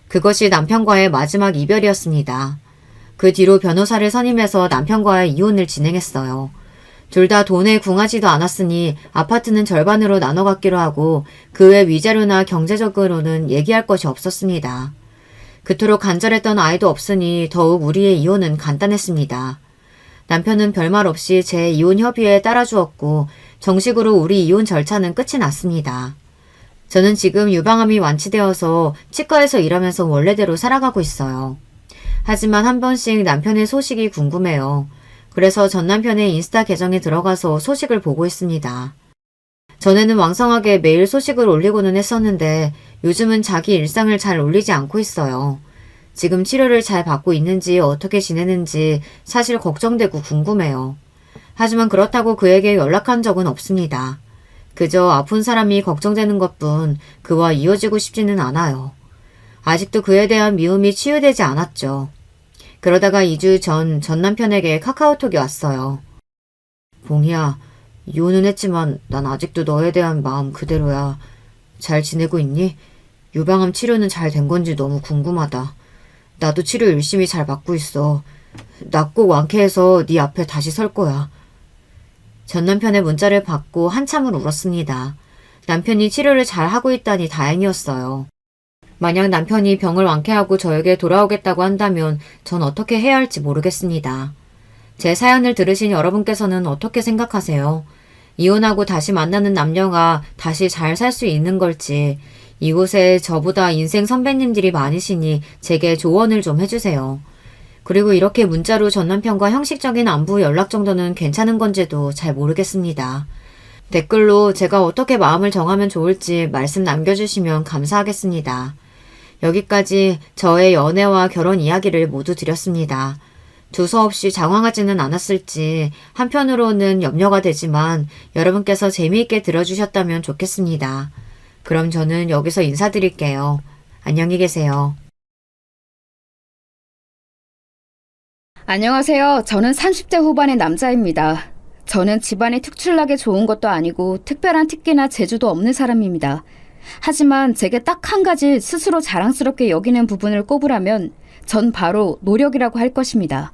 그것이 남편과의 마지막 이별이었습니다. 그 뒤로 변호사를 선임해서 남편과의 이혼을 진행했어요. 둘 다 돈에 궁하지도 않았으니 아파트는 절반으로 나눠 갖기로 하고 그 외 위자료나 경제적으로는 얘기할 것이 없었습니다. 그토록 간절했던 아이도 없으니 더욱 우리의 이혼은 간단했습니다. 남편은 별말 없이 제 이혼 협의에 따라주었고 정식으로 우리 이혼 절차는 끝이 났습니다. 저는 지금 유방암이 완치되어서 치과에서 일하면서 원래대로 살아가고 있어요. 하지만 한 번씩 남편의 소식이 궁금해요. 그래서 전 남편의 인스타 계정에 들어가서 소식을 보고 있습니다. 전에는 왕성하게 매일 소식을 올리고는 했었는데 요즘은 자기 일상을 잘 올리지 않고 있어요. 지금 치료를 잘 받고 있는지 어떻게 지내는지 사실 걱정되고 궁금해요. 하지만 그렇다고 그에게 연락한 적은 없습니다. 그저 아픈 사람이 걱정되는 것뿐 그와 이어지고 싶지는 않아요. 아직도 그에 대한 미움이 치유되지 않았죠. 그러다가 2주 전 남편에게 카카오톡이 왔어요. 봉희야, 이혼은 했지만 난 아직도 너에 대한 마음 그대로야. 잘 지내고 있니? 유방암 치료는 잘 된 건지 너무 궁금하다. 나도 치료 열심히 잘 받고 있어. 나 꼭 완쾌해서 네 앞에 다시 설 거야. 전 남편의 문자를 받고 한참을 울었습니다. 남편이 치료를 잘 하고 있다니 다행이었어요. 만약 남편이 병을 완쾌하고 저에게 돌아오겠다고 한다면 전 어떻게 해야 할지 모르겠습니다. 제 사연을 들으신 여러분께서는 어떻게 생각하세요? 이혼하고 다시 만나는 남녀가 다시 잘 살 수 있는 걸지, 이곳에 저보다 인생 선배님들이 많으시니 제게 조언을 좀 해주세요. 그리고 이렇게 문자로 전 남편과 형식적인 안부 연락 정도는 괜찮은 건지도 잘 모르겠습니다. 댓글로 제가 어떻게 마음을 정하면 좋을지 말씀 남겨주시면 감사하겠습니다. 여기까지 저의 연애와 결혼 이야기를 모두 드렸습니다. 두서없이 장황하지는 않았을지 한편으로는 염려가 되지만 여러분께서 재미있게 들어주셨다면 좋겠습니다. 그럼 저는 여기서 인사드릴게요. 안녕히 계세요. 안녕하세요. 저는 30대 후반의 남자입니다. 저는 집안이 특출나게 좋은 것도 아니고 특별한 특기나 재주도 없는 사람입니다. 하지만 제게 딱 한 가지 스스로 자랑스럽게 여기는 부분을 꼽으라면 전 바로 노력이라고 할 것입니다.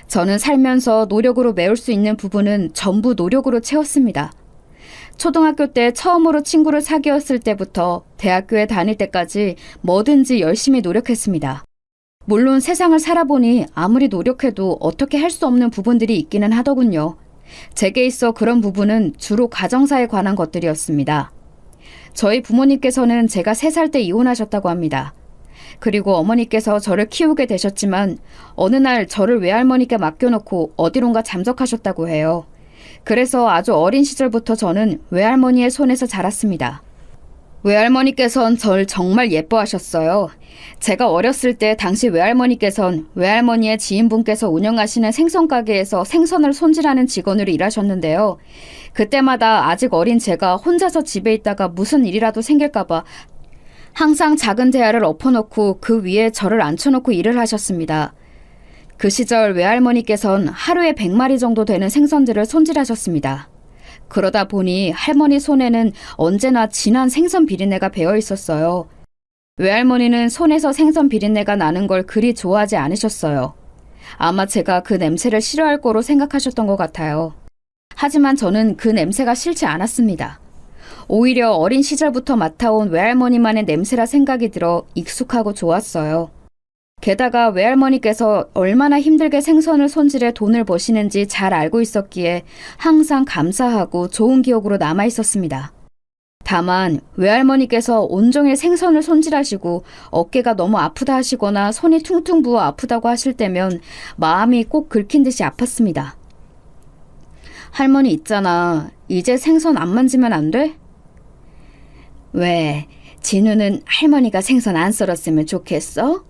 저는 살면서 노력으로 메울 수 있는 부분은 전부 노력으로 채웠습니다. 초등학교 때 처음으로 친구를 사귀었을 때부터 대학교에 다닐 때까지 뭐든지 열심히 노력했습니다. 물론 세상을 살아보니 아무리 노력해도 어떻게 할 수 없는 부분들이 있기는 하더군요. 제게 있어 그런 부분은 주로 가정사에 관한 것들이었습니다. 저희 부모님께서는 제가 3살 때 이혼하셨다고 합니다. 그리고 어머니께서 저를 키우게 되셨지만 어느 날 저를 외할머니께 맡겨놓고 어디론가 잠적하셨다고 해요. 그래서 아주 어린 시절부터 저는 외할머니의 손에서 자랐습니다. 외할머니께선 절 정말 예뻐하셨어요. 제가 어렸을 때 당시 외할머니께선 외할머니의 지인분께서 운영하시는 생선가게에서 생선을 손질하는 직원으로 일하셨는데요. 그때마다 아직 어린 제가 혼자서 집에 있다가 무슨 일이라도 생길까봐 항상 작은 대야를 엎어놓고 그 위에 저를 앉혀놓고 일을 하셨습니다. 그 시절 외할머니께선 하루에 100마리 정도 되는 생선들을 손질하셨습니다. 그러다 보니 할머니 손에는 언제나 진한 생선 비린내가 배어 있었어요. 외할머니는 손에서 생선 비린내가 나는 걸 그리 좋아하지 않으셨어요. 아마 제가 그 냄새를 싫어할 거로 생각하셨던 것 같아요. 하지만 저는 그 냄새가 싫지 않았습니다. 오히려 어린 시절부터 맡아온 외할머니만의 냄새라 생각이 들어 익숙하고 좋았어요. 게다가 외할머니께서 얼마나 힘들게 생선을 손질해 돈을 버시는지 잘 알고 있었기에 항상 감사하고 좋은 기억으로 남아 있었습니다. 다만 외할머니께서 온종일 생선을 손질하시고 어깨가 너무 아프다 하시거나 손이 퉁퉁 부어 아프다고 하실 때면 마음이 꼭 긁힌 듯이 아팠습니다. 할머니 있잖아. 이제 생선 안 만지면 안 돼? 왜? 진우는 할머니가 생선 안 썰었으면 좋겠어?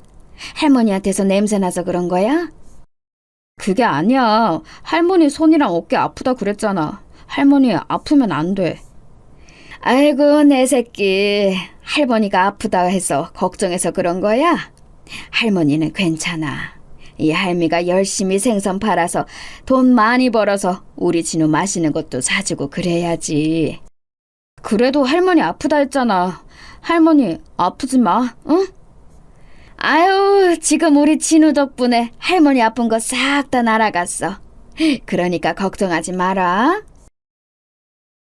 할머니한테서 냄새나서 그런 거야? 그게 아니야. 할머니 손이랑 어깨 아프다 그랬잖아. 할머니 아프면 안 돼. 아이고 내 새끼. 할머니가 아프다 해서 걱정해서 그런 거야? 할머니는 괜찮아. 이 할미가 열심히 생선 팔아서 돈 많이 벌어서 우리 진우 마시는 것도 사주고 그래야지. 그래도 할머니 아프다 했잖아. 할머니 아프지 마, 응? 아유, 지금 우리 진우 덕분에 할머니 아픈 거 싹 다 날아갔어. 그러니까 걱정하지 마라.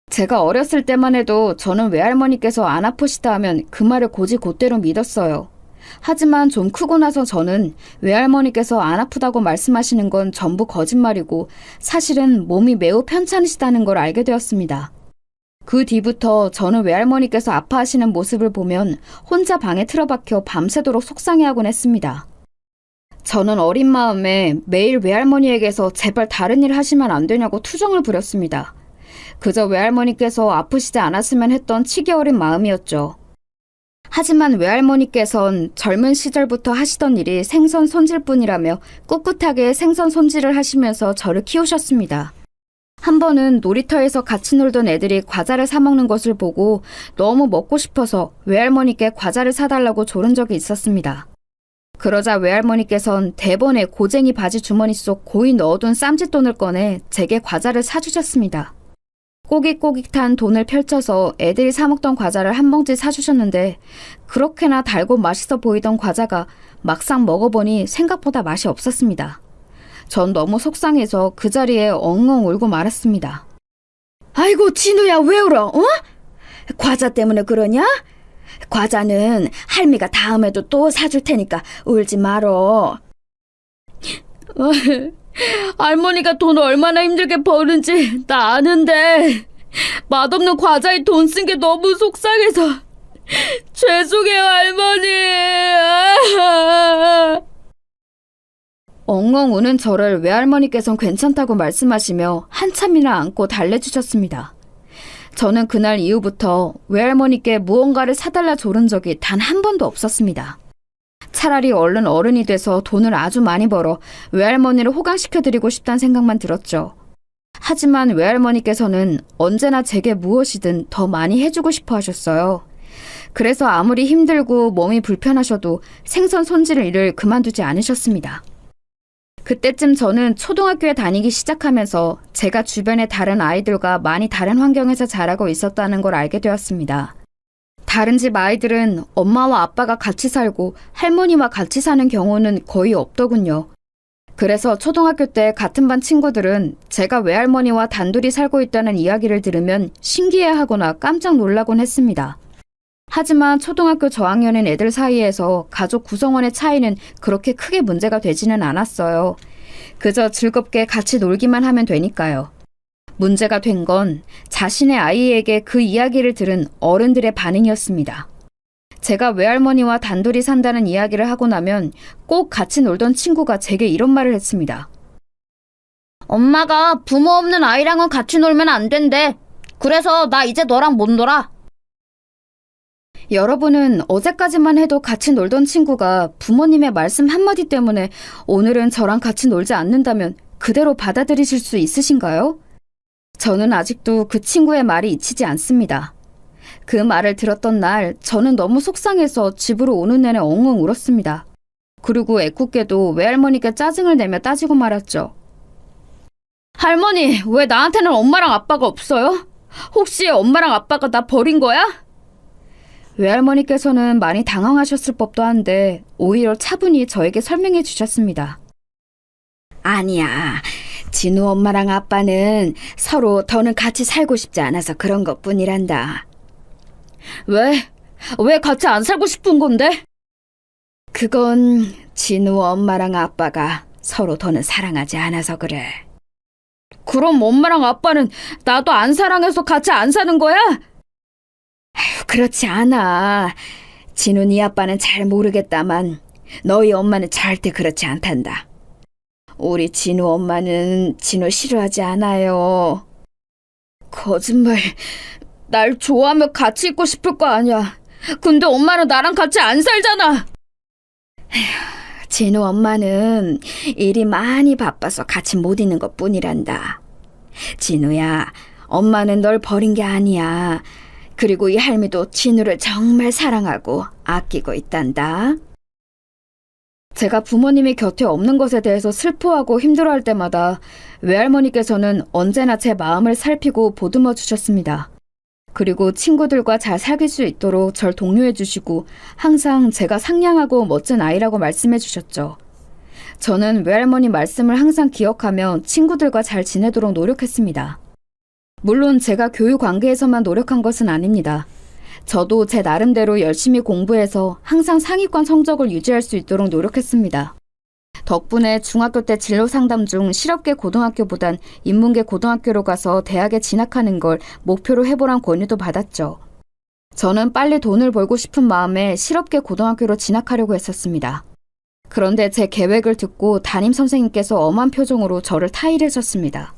제가 어렸을 때만 해도 저는 외할머니께서 안 아프시다 하면 그 말을 곧이곧대로 믿었어요. 하지만 좀 크고 나서 저는 외할머니께서 안 아프다고 말씀하시는 건 전부 거짓말이고 사실은 몸이 매우 편찮으시다는 걸 알게 되었습니다. 그 뒤부터 저는 외할머니께서 아파하시는 모습을 보면 혼자 방에 틀어박혀 밤새도록 속상해하곤 했습니다. 저는 어린 마음에 매일 외할머니에게서 제발 다른 일 하시면 안 되냐고 투정을 부렸습니다. 그저 외할머니께서 아프시지 않았으면 했던 치기 어린 마음이었죠. 하지만 외할머니께선 젊은 시절부터 하시던 일이 생선 손질뿐이라며 꿋꿋하게 생선 손질을 하시면서 저를 키우셨습니다. 한 번은 놀이터에서 같이 놀던 애들이 과자를 사 먹는 것을 보고 너무 먹고 싶어서 외할머니께 과자를 사달라고 조른 적이 있었습니다. 그러자 외할머니께선 대번에 고쟁이 바지 주머니 속 고이 넣어둔 쌈짓돈을 꺼내 제게 과자를 사주셨습니다. 꼬깃꼬깃한 돈을 펼쳐서 애들이 사 먹던 과자를 한 봉지 사주셨는데 그렇게나 달고 맛있어 보이던 과자가 막상 먹어보니 생각보다 맛이 없었습니다. 전 너무 속상해서 그 자리에 엉엉 울고 말았습니다. 아이고, 진우야, 왜 울어? 어? 과자 때문에 그러냐? 과자는 할미가 다음에도 또 사줄 테니까 울지 말어. 할머니가 돈 얼마나 힘들게 버는지 나 아는데 맛없는 과자에 돈 쓴 게 너무 속상해서 죄송해요, 할머니. 엉엉 우는 저를 외할머니께선 괜찮다고 말씀하시며 한참이나 안고 달래주셨습니다. 저는 그날 이후부터 외할머니께 무언가를 사달라 조른 적이 단 한 번도 없었습니다. 차라리 얼른 어른이 돼서 돈을 아주 많이 벌어 외할머니를 호강시켜드리고 싶다는 생각만 들었죠. 하지만 외할머니께서는 언제나 제게 무엇이든 더 많이 해주고 싶어 하셨어요. 그래서 아무리 힘들고 몸이 불편하셔도 생선 손질 일을 그만두지 않으셨습니다. 그때쯤 저는 초등학교에 다니기 시작하면서 제가 주변의 다른 아이들과 많이 다른 환경에서 자라고 있었다는 걸 알게 되었습니다. 다른 집 아이들은 엄마와 아빠가 같이 살고 할머니와 같이 사는 경우는 거의 없더군요. 그래서 초등학교 때 같은 반 친구들은 제가 외할머니와 단둘이 살고 있다는 이야기를 들으면 신기해하거나 깜짝 놀라곤 했습니다. 하지만 초등학교 저학년인 애들 사이에서 가족 구성원의 차이는 그렇게 크게 문제가 되지는 않았어요. 그저 즐겁게 같이 놀기만 하면 되니까요. 문제가 된 건 자신의 아이에게 그 이야기를 들은 어른들의 반응이었습니다. 제가 외할머니와 단둘이 산다는 이야기를 하고 나면 꼭 같이 놀던 친구가 제게 이런 말을 했습니다. 엄마가 부모 없는 아이랑은 같이 놀면 안 된대. 그래서 나 이제 너랑 못 놀아. 여러분은 어제까지만 해도 같이 놀던 친구가 부모님의 말씀 한마디 때문에 오늘은 저랑 같이 놀지 않는다면 그대로 받아들이실 수 있으신가요? 저는 아직도 그 친구의 말이 잊히지 않습니다. 그 말을 들었던 날 저는 너무 속상해서 집으로 오는 내내 엉엉 울었습니다. 그리고 애꿎게도 외할머니께 짜증을 내며 따지고 말았죠. 할머니, 왜 나한테는 엄마랑 아빠가 없어요? 혹시 엄마랑 아빠가 나 버린 거야? 외할머니께서는 많이 당황하셨을 법도 한데 오히려 차분히 저에게 설명해 주셨습니다. 아니야. 진우 엄마랑 아빠는 서로 더는 같이 살고 싶지 않아서 그런 것뿐이란다. 왜 같이 안 살고 싶은 건데? 그건 진우 엄마랑 아빠가 서로 더는 사랑하지 않아서 그래. 그럼 엄마랑 아빠는 나도 안 사랑해서 같이 안 사는 거야? 그렇지 않아. 진우 네 아빠는 잘 모르겠다만 너희 엄마는 절대 그렇지 않단다. 우리 진우 엄마는 진우 싫어하지 않아요. 거짓말. 날 좋아하며 같이 있고 싶을 거 아니야. 근데 엄마는 나랑 같이 안 살잖아. 진우 엄마는 일이 많이 바빠서 같이 못 있는 것뿐이란다. 진우야, 엄마는 널 버린 게 아니야. 그리고 이 할미도 진우를 정말 사랑하고 아끼고 있단다. 제가 부모님이 곁에 없는 것에 대해서 슬퍼하고 힘들어할 때마다 외할머니께서는 언제나 제 마음을 살피고 보듬어 주셨습니다. 그리고 친구들과 잘 사귈 수 있도록 절 독려해 주시고 항상 제가 상냥하고 멋진 아이라고 말씀해 주셨죠. 저는 외할머니 말씀을 항상 기억하며 친구들과 잘 지내도록 노력했습니다. 물론 제가 교육 관계에서만 노력한 것은 아닙니다. 저도 제 나름대로 열심히 공부해서 항상 상위권 성적을 유지할 수 있도록 노력했습니다. 덕분에 중학교 때 진로 상담 중 실업계 고등학교보단 인문계 고등학교로 가서 대학에 진학하는 걸 목표로 해보란 권유도 받았죠. 저는 빨리 돈을 벌고 싶은 마음에 실업계 고등학교로 진학하려고 했었습니다. 그런데 제 계획을 듣고 담임 선생님께서 엄한 표정으로 저를 타일하셨습니다.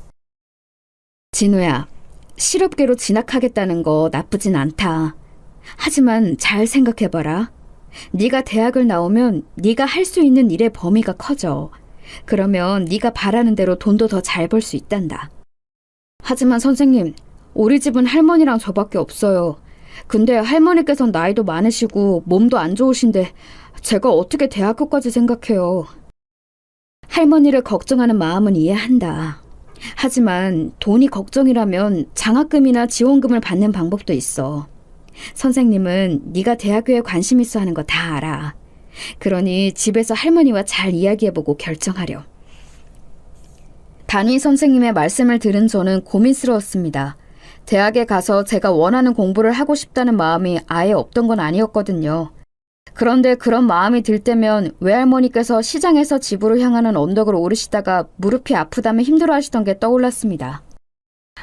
진우야, 실업계로 진학하겠다는 거 나쁘진 않다. 하지만 잘 생각해봐라. 네가 대학을 나오면 네가 할 수 있는 일의 범위가 커져. 그러면 네가 바라는 대로 돈도 더 잘 벌 수 있단다. 하지만 선생님, 우리 집은 할머니랑 저밖에 없어요. 근데 할머니께서는 나이도 많으시고 몸도 안 좋으신데 제가 어떻게 대학교까지 생각해요. 할머니를 걱정하는 마음은 이해한다. 하지만 돈이 걱정이라면 장학금이나 지원금을 받는 방법도 있어. 선생님은 네가 대학교에 관심 있어 하는 거 다 알아. 그러니 집에서 할머니와 잘 이야기해보고 결정하렴. 담임 선생님의 말씀을 들은 저는 고민스러웠습니다. 대학에 가서 제가 원하는 공부를 하고 싶다는 마음이 아예 없던 건 아니었거든요. 그런데 그런 마음이 들 때면 외할머니께서 시장에서 집으로 향하는 언덕을 오르시다가 무릎이 아프다며 힘들어하시던 게 떠올랐습니다.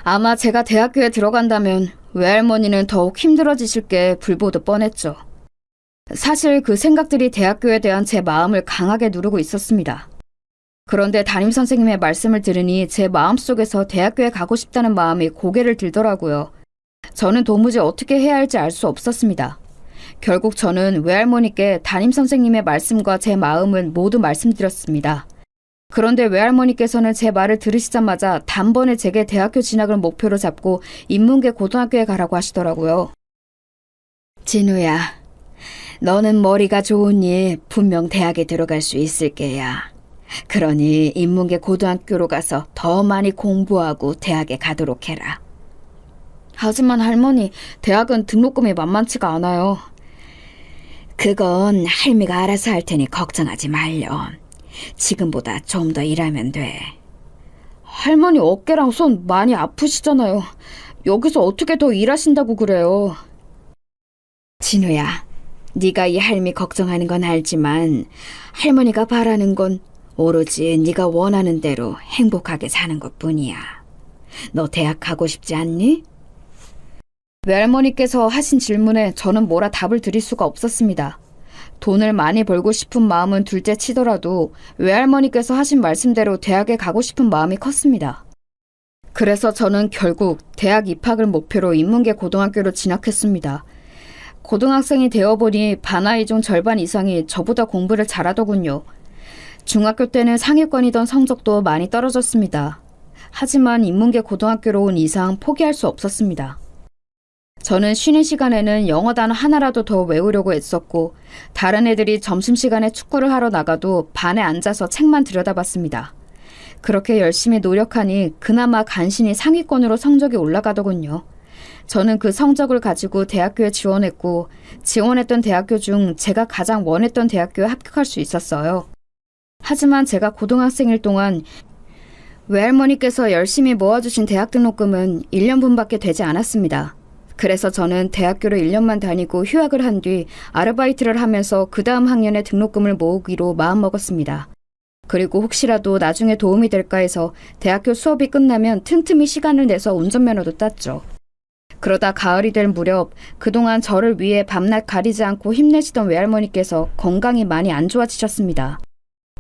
아마 제가 대학교에 들어간다면 외할머니는 더욱 힘들어지실 게 불보듯 뻔했죠. 사실 그 생각들이 대학교에 대한 제 마음을 강하게 누르고 있었습니다. 그런데 담임 선생님의 말씀을 들으니 제 마음속에서 대학교에 가고 싶다는 마음이 고개를 들더라고요. 저는 도무지 어떻게 해야 할지 알 수 없었습니다. 결국 저는 외할머니께 담임 선생님의 말씀과 제 마음을 모두 말씀드렸습니다. 그런데 외할머니께서는 제 말을 들으시자마자 단번에 제게 대학교 진학을 목표로 잡고 인문계 고등학교에 가라고 하시더라고요. 진우야, 너는 머리가 좋으니 분명 대학에 들어갈 수 있을 게야. 그러니 인문계 고등학교로 가서 더 많이 공부하고 대학에 가도록 해라. 하지만 할머니, 대학은 등록금이 만만치가 않아요. 그건 할미가 알아서 할 테니 걱정하지 말렴. 지금보다 좀 더 일하면 돼. 할머니 어깨랑 손 많이 아프시잖아요. 여기서 어떻게 더 일하신다고 그래요. 진우야, 네가 이 할미 걱정하는 건 알지만 할머니가 바라는 건 오로지 네가 원하는 대로 행복하게 사는 것뿐이야. 너 대학 가고 싶지 않니? 외할머니께서 하신 질문에 저는 뭐라 답을 드릴 수가 없었습니다. 돈을 많이 벌고 싶은 마음은 둘째 치더라도 외할머니께서 하신 말씀대로 대학에 가고 싶은 마음이 컸습니다. 그래서 저는 결국 대학 입학을 목표로 인문계 고등학교로 진학했습니다. 고등학생이 되어보니 반 아이 중 절반 이상이 저보다 공부를 잘하더군요. 중학교 때는 상위권이던 성적도 많이 떨어졌습니다. 하지만 인문계 고등학교로 온 이상 포기할 수 없었습니다. 저는 쉬는 시간에는 영어 단어 하나라도 더 외우려고 애썼고 다른 애들이 점심시간에 축구를 하러 나가도 반에 앉아서 책만 들여다봤습니다. 그렇게 열심히 노력하니 그나마 간신히 상위권으로 성적이 올라가더군요. 저는 그 성적을 가지고 대학교에 지원했고 지원했던 대학교 중 제가 가장 원했던 대학교에 합격할 수 있었어요. 하지만 제가 고등학생일 동안 외할머니께서 열심히 모아주신 대학 등록금은 1년분밖에 되지 않았습니다. 그래서 저는 대학교를 1년만 다니고 휴학을 한 뒤 아르바이트를 하면서 그 다음 학년에 등록금을 모으기로 마음먹었습니다. 그리고 혹시라도 나중에 도움이 될까 해서 대학교 수업이 끝나면 틈틈이 시간을 내서 운전면허도 땄죠. 그러다 가을이 될 무렵 그동안 저를 위해 밤낮 가리지 않고 힘내시던 외할머니께서 건강이 많이 안 좋아지셨습니다.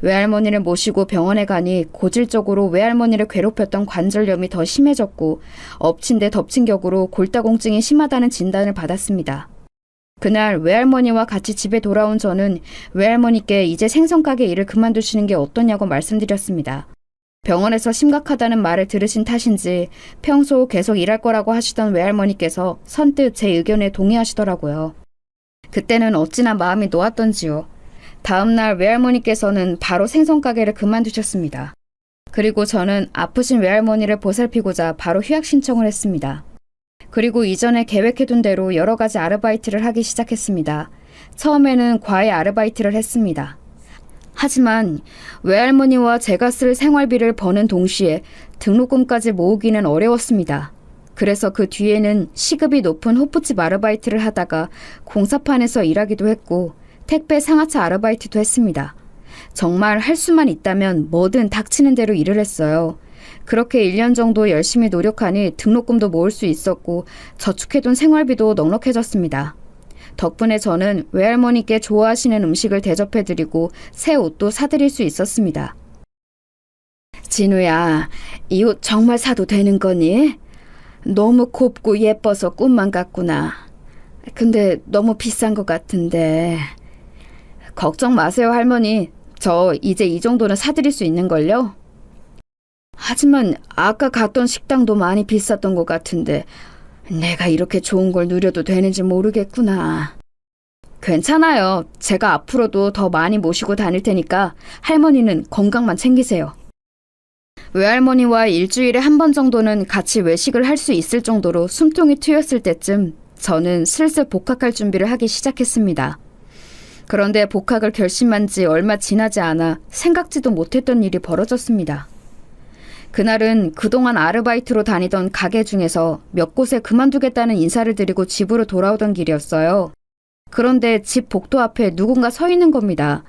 외할머니를 모시고 병원에 가니 고질적으로 외할머니를 괴롭혔던 관절염이 더 심해졌고 엎친 데 덮친 격으로 골다공증이 심하다는 진단을 받았습니다. 그날 외할머니와 같이 집에 돌아온 저는 외할머니께 이제 생선가게 일을 그만두시는 게 어떠냐고 말씀드렸습니다. 병원에서 심각하다는 말을 들으신 탓인지 평소 계속 일할 거라고 하시던 외할머니께서 선뜻 제 의견에 동의하시더라고요. 그때는 어찌나 마음이 놓았던지요. 다음날 외할머니께서는 바로 생선가게를 그만두셨습니다. 그리고 저는 아프신 외할머니를 보살피고자 바로 휴학 신청을 했습니다. 그리고 이전에 계획해둔 대로 여러 가지 아르바이트를 하기 시작했습니다. 처음에는 과외 아르바이트를 했습니다. 하지만 외할머니와 제가 쓸 생활비를 버는 동시에 등록금까지 모으기는 어려웠습니다. 그래서 그 뒤에는 시급이 높은 호프집 아르바이트를 하다가 공사판에서 일하기도 했고 택배 상하차 아르바이트도 했습니다. 정말 할 수만 있다면 뭐든 닥치는 대로 일을 했어요. 그렇게 1년 정도 열심히 노력하니 등록금도 모을 수 있었고 저축해둔 생활비도 넉넉해졌습니다. 덕분에 저는 외할머니께 좋아하시는 음식을 대접해드리고 새 옷도 사드릴 수 있었습니다. 진우야, 이 옷 정말 사도 되는 거니? 너무 곱고 예뻐서 꿈만 같구나. 근데 너무 비싼 것 같은데. 걱정 마세요, 할머니. 저 이제 이 정도는 사드릴 수 있는걸요? 하지만 아까 갔던 식당도 많이 비쌌던 것 같은데 내가 이렇게 좋은 걸 누려도 되는지 모르겠구나. 괜찮아요. 제가 앞으로도 더 많이 모시고 다닐 테니까 할머니는 건강만 챙기세요. 외할머니와 일주일에 한 번 정도는 같이 외식을 할 수 있을 정도로 숨통이 트였을 때쯤 저는 슬슬 복학할 준비를 하기 시작했습니다. 그런데 복학을 결심한 지 얼마 지나지 않아 생각지도 못했던 일이 벌어졌습니다. 그날은 그동안 아르바이트로 다니던 가게 중에서 몇 곳에 그만두겠다는 인사를 드리고 집으로 돌아오던 길이었어요. 그런데 집 복도 앞에 누군가 서 있는 겁니다.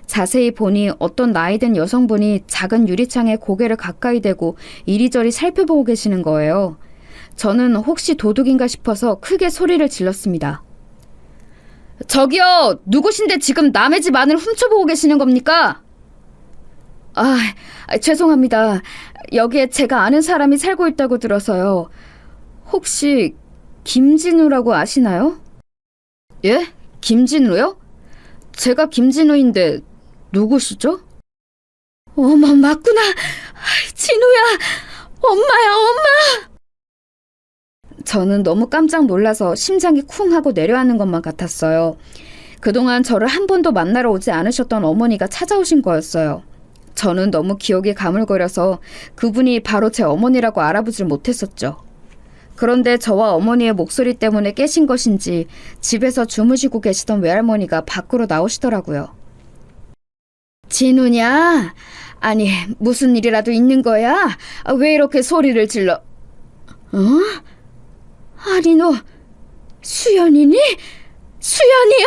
자세히 보니 어떤 나이든 여성분이 작은 유리창에 고개를 가까이 대고 이리저리 살펴보고 계시는 거예요. 저는 혹시 도둑인가 싶어서 크게 소리를 질렀습니다. 저기요! 누구신데 지금 남의 집 안을 훔쳐보고 계시는 겁니까? 죄송합니다. 여기에 제가 아는 사람이 살고 있다고 들어서요. 혹시 김진우라고 아시나요? 예? 김진우요? 제가 김진우인데 누구시죠? 어머, 맞구나. 진우야, 엄마야, 엄마. 저는 너무 깜짝 놀라서 심장이 쿵 하고 내려앉는 것만 같았어요. 그동안 저를 한 번도 만나러 오지 않으셨던 어머니가 찾아오신 거였어요. 저는 너무 기억이 가물거려서 그분이 바로 제 어머니라고 알아보질 못했었죠. 그런데 저와 어머니의 목소리 때문에 깨신 것인지 집에서 주무시고 계시던 외할머니가 밖으로 나오시더라고요. 진우냐? 아니, 무슨 일이라도 있는 거야? 왜 이렇게 소리를 질러? 아니, 너 수연이니? 수연이야?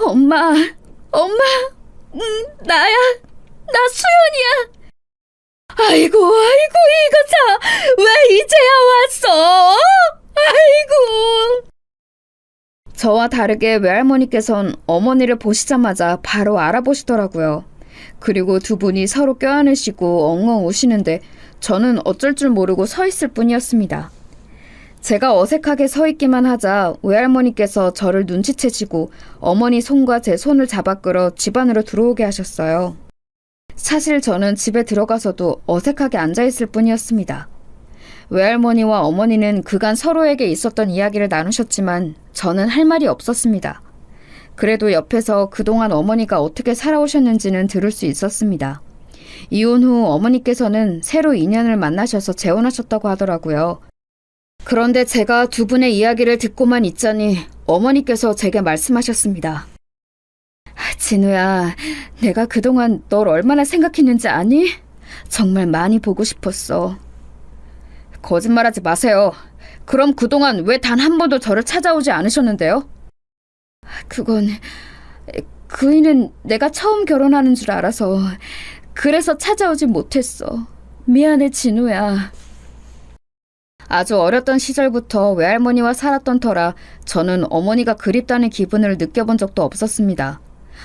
엄마, 나야, 나 수연이야. 아이고, 이거 왜 이제야 왔어? 아이고. 저와 다르게 외할머니께선 어머니를 보시자마자 바로 알아보시더라고요. 그리고 두 분이 서로 껴안으시고 엉엉 우시는데 저는 어쩔 줄 모르고 서 있을 뿐이었습니다. 제가 어색하게 서 있기만 하자 외할머니께서 저를 눈치채시고 어머니 손과 제 손을 잡아 끌어 집 안으로 들어오게 하셨어요. 사실 저는 집에 들어가서도 어색하게 앉아있을 뿐이었습니다. 외할머니와 어머니는 그간 서로에게 있었던 이야기를 나누셨지만 저는 할 말이 없었습니다. 그래도 옆에서 그동안 어머니가 어떻게 살아오셨는지는 들을 수 있었습니다. 이혼 후 어머니께서는 새로 인연을 만나셔서 재혼하셨다고 하더라고요. 그런데 제가 두 분의 이야기를 듣고만 있자니 어머니께서 제게 말씀하셨습니다. 진우야, 내가 그동안 널 얼마나 생각했는지 아니? 정말 많이 보고 싶었어. 거짓말하지 마세요. 그럼 그동안 왜 단 한 번도 저를 찾아오지 않으셨는데요? 그건 그이는 내가 처음 결혼하는 줄 알아서 그래서 찾아오지 못했어. 미안해, 진우야. 아주 어렸던 시절부터 외할머니와 살았던 터라 저는 어머니가 그립다는 기분을 느껴본 적도 없었습니다.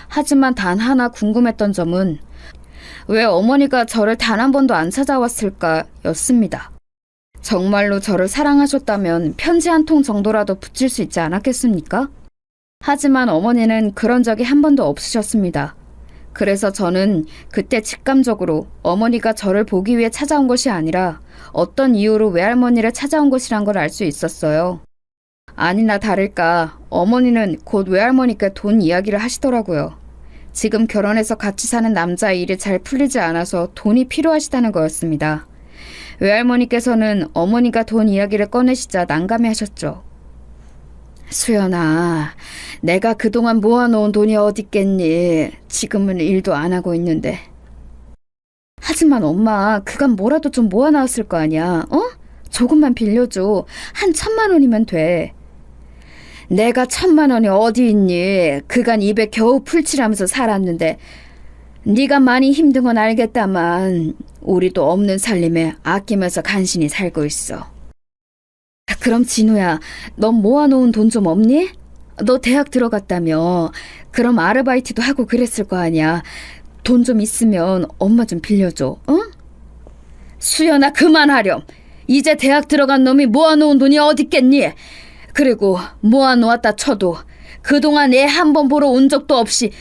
하지만 단 하나 궁금했던 점은 왜 어머니가 저를 단 한 번도 안 찾아왔을까 였습니다. 정말로 저를 사랑하셨다면 편지 한 통 정도라도 붙일 수 있지 않았겠습니까? 하지만 어머니는 그런 적이 한 번도 없으셨습니다. 그래서 저는 그때 직감적으로 어머니가 저를 보기 위해 찾아온 것이 아니라 어떤 이유로 외할머니를 찾아온 것이란 걸 알 수 있었어요. 아니나 다를까 어머니는 곧 외할머니께 돈 이야기를 하시더라고요. 지금 결혼해서 같이 사는 남자의 일이 잘 풀리지 않아서 돈이 필요하시다는 거였습니다. 외할머니께서는 어머니가 돈 이야기를 꺼내시자 난감해하셨죠. 수연아, 내가 그동안 모아놓은 돈이 어딨겠니? 지금은 일도 안 하고 있는데. 하지만 엄마, 그간 뭐라도 좀 모아놨을 거 아니야, 어? 조금만 빌려줘. 한 1,000,000원이면 돼. 내가 1,000,000원이 어디 있니? 그간 입에 겨우 풀칠하면서 살았는데 네가 많이 힘든 건 알겠다만 우리도 없는 살림에 아끼면서 간신히 살고 있어. 그럼 진우야, 넌 모아놓은 돈 좀 없니? 너 대학 들어갔다며. 그럼 아르바이트도 하고 그랬을 거 아니야. 돈 좀 있으면 엄마 좀 빌려줘, 응? 수연아, 그만하렴. 이제 대학 들어간 놈이 모아놓은 돈이 어딨겠니? 그리고 모아놓았다 쳐도 그동안 애 한 번 보러 온 적도 없이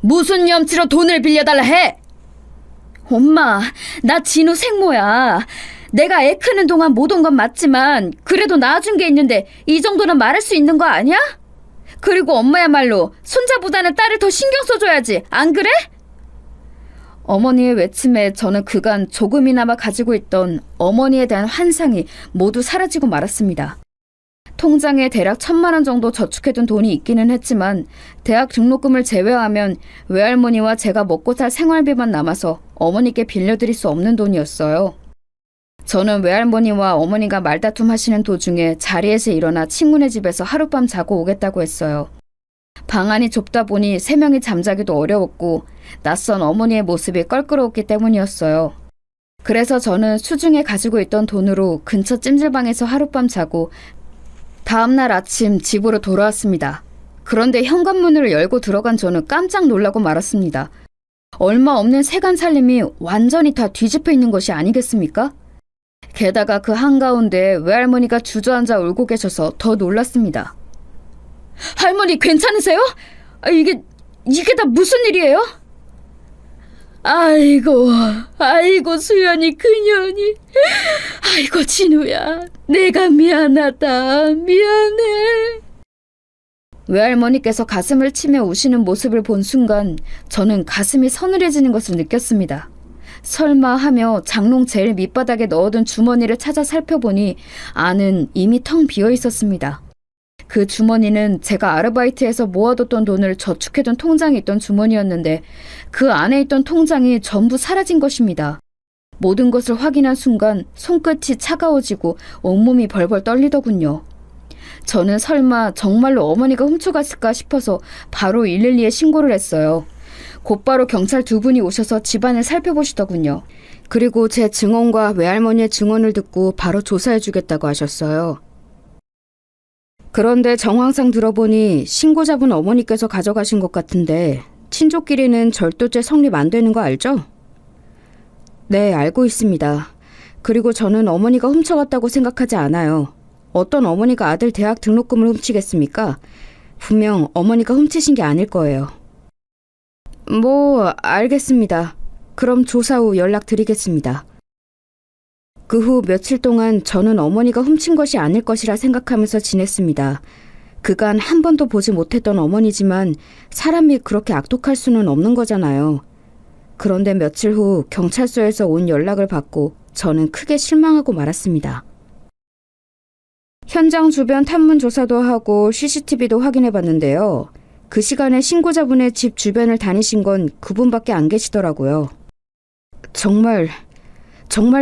무슨 염치로 돈을 빌려달라 해? 엄마, 나 진우 생모야. 내가 애 크는 동안 못 온 건 맞지만 그래도 낳아준 게 있는데 이 정도는 말할 수 있는 거 아니야? 그리고 엄마야말로 손자보다는 딸을 더 신경 써줘야지, 안 그래? 어머니의 외침에 저는 그간 조금이나마 가지고 있던 어머니에 대한 환상이 모두 사라지고 말았습니다. 통장에 대략 1,000만 원 정도 저축해둔 돈이 있기는 했지만 대학 등록금을 제외하면 외할머니와 제가 먹고 살 생활비만 남아서 어머니께 빌려드릴 수 없는 돈이었어요. 저는 외할머니와 어머니가 말다툼 하시는 도중에 자리에서 일어나 친구네 집에서 하룻밤 자고 오겠다고 했어요. 방 안이 좁다 보니 3명이 잠자기도 어려웠고 낯선 어머니의 모습이 껄끄러웠기 때문이었어요. 그래서 저는 수중에 가지고 있던 돈으로 근처 찜질방에서 하룻밤 자고 다음날 아침 집으로 돌아왔습니다. 그런데 현관문을 열고 들어간 저는 깜짝 놀라고 말았습니다. 얼마 없는 세간 살림이 완전히 다 뒤집혀 있는 것이 아니겠습니까? 게다가 그 한가운데 외할머니가 주저앉아 울고 계셔서 더 놀랐습니다. 할머니 괜찮으세요? 이게 다 무슨 일이에요? 아이고 수연이 그년이. 아이고 진우야, 내가 미안하다. 미안해. 외할머니께서 가슴을 치며 우시는 모습을 본 순간 저는 가슴이 서늘해지는 것을 느꼈습니다. 설마 하며 장롱 제일 밑바닥에 넣어둔 주머니를 찾아 살펴보니 안은 이미 텅 비어 있었습니다. 그 주머니는 제가 아르바이트에서 모아뒀던 돈을 저축해둔 통장이 있던 주머니였는데 그 안에 있던 통장이 전부 사라진 것입니다. 모든 것을 확인한 순간 손끝이 차가워지고 온몸이 벌벌 떨리더군요. 저는 설마 정말로 어머니가 훔쳐갔을까 싶어서 바로 112에 신고를 했어요. 곧바로 경찰 2분이 오셔서 집안을 살펴보시더군요. 그리고 제 증언과 외할머니의 증언을 듣고 바로 조사해주겠다고 하셨어요. 그런데 정황상 들어보니 신고자분 어머니께서 가져가신 것 같은데 친족끼리는 절도죄 성립 안 되는 거 알죠? 네, 알고 있습니다. 그리고 저는 어머니가 훔쳐갔다고 생각하지 않아요. 어떤 어머니가 아들 대학 등록금을 훔치겠습니까? 분명 어머니가 훔치신 게 아닐 거예요. 알겠습니다. 그럼 조사 후 연락드리겠습니다. 그 후 며칠 동안 저는 어머니가 훔친 것이 아닐 것이라 생각하면서 지냈습니다. 그간 한 번도 보지 못했던 어머니지만 사람이 그렇게 악독할 수는 없는 거잖아요. 그런데 며칠 후 경찰서에서 온 연락을 받고 저는 크게 실망하고 말았습니다. 현장 주변 탐문 조사도 하고 CCTV도 확인해 봤는데요. 그 시간에 신고자분의 집 주변을 다니신 건 그분밖에 안 계시더라고요. 정말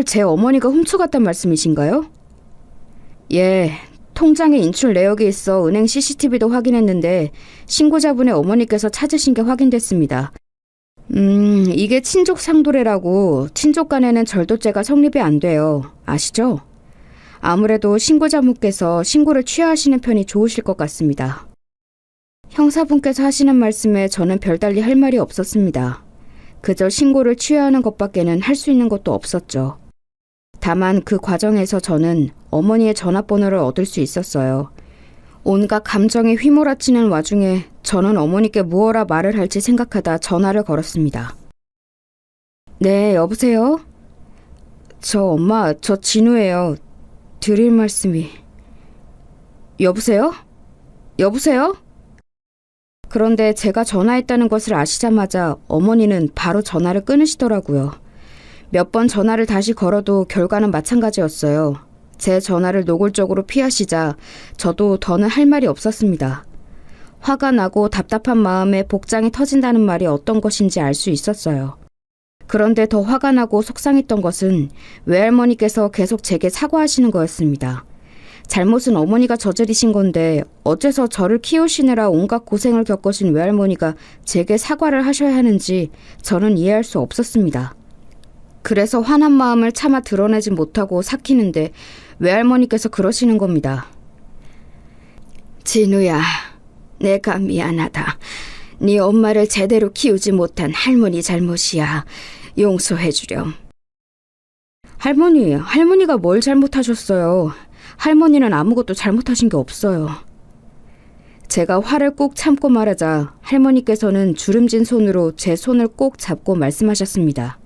제 어머니가 훔쳐갔단 말씀이신가요? 예, 통장에 인출 내역이 있어 은행 CCTV도 확인했는데 신고자분의 어머니께서 찾으신 게 확인됐습니다. 이게 친족 상도례라고 친족 간에는 절도죄가 성립이 안 돼요. 아시죠? 아무래도 신고자분께서 신고를 취하하시는 편이 좋으실 것 같습니다. 형사분께서 하시는 말씀에 저는 별달리 할 말이 없었습니다. 그저 신고를 취하하는 것밖에는 할 수 있는 것도 없었죠. 다만 그 과정에서 저는 어머니의 전화번호를 얻을 수 있었어요. 온갖 감정이 휘몰아치는 와중에 저는 어머니께 무엇라 말을 할지 생각하다 전화를 걸었습니다. 네, 여보세요? 엄마, 저 진우예요. 드릴 말씀이... 여보세요? 여보세요? 그런데 제가 전화했다는 것을 아시자마자 어머니는 바로 전화를 끊으시더라고요. 몇 번 전화를 다시 걸어도 결과는 마찬가지였어요. 제 전화를 노골적으로 피하시자 저도 더는 할 말이 없었습니다. 화가 나고 답답한 마음에 복장이 터진다는 말이 어떤 것인지 알 수 있었어요. 그런데 더 화가 나고 속상했던 것은 외할머니께서 계속 제게 사과하시는 거였습니다. 잘못은 어머니가 저지르신 건데 어째서 저를 키우시느라 온갖 고생을 겪으신 외할머니가 제게 사과를 하셔야 하는지 저는 이해할 수 없었습니다. 그래서 화난 마음을 차마 드러내지 못하고 삭히는데 외할머니께서 그러시는 겁니다. 진우야, 내가 미안하다. 네 엄마를 제대로 키우지 못한 할머니 잘못이야. 용서해 주렴. 할머니가 뭘 잘못하셨어요? 할머니는 아무것도 잘못하신 게 없어요. 제가 화를 꾹 참고 말하자 할머니께서는 주름진 손으로 제 손을 꼭 잡고 말씀하셨습니다.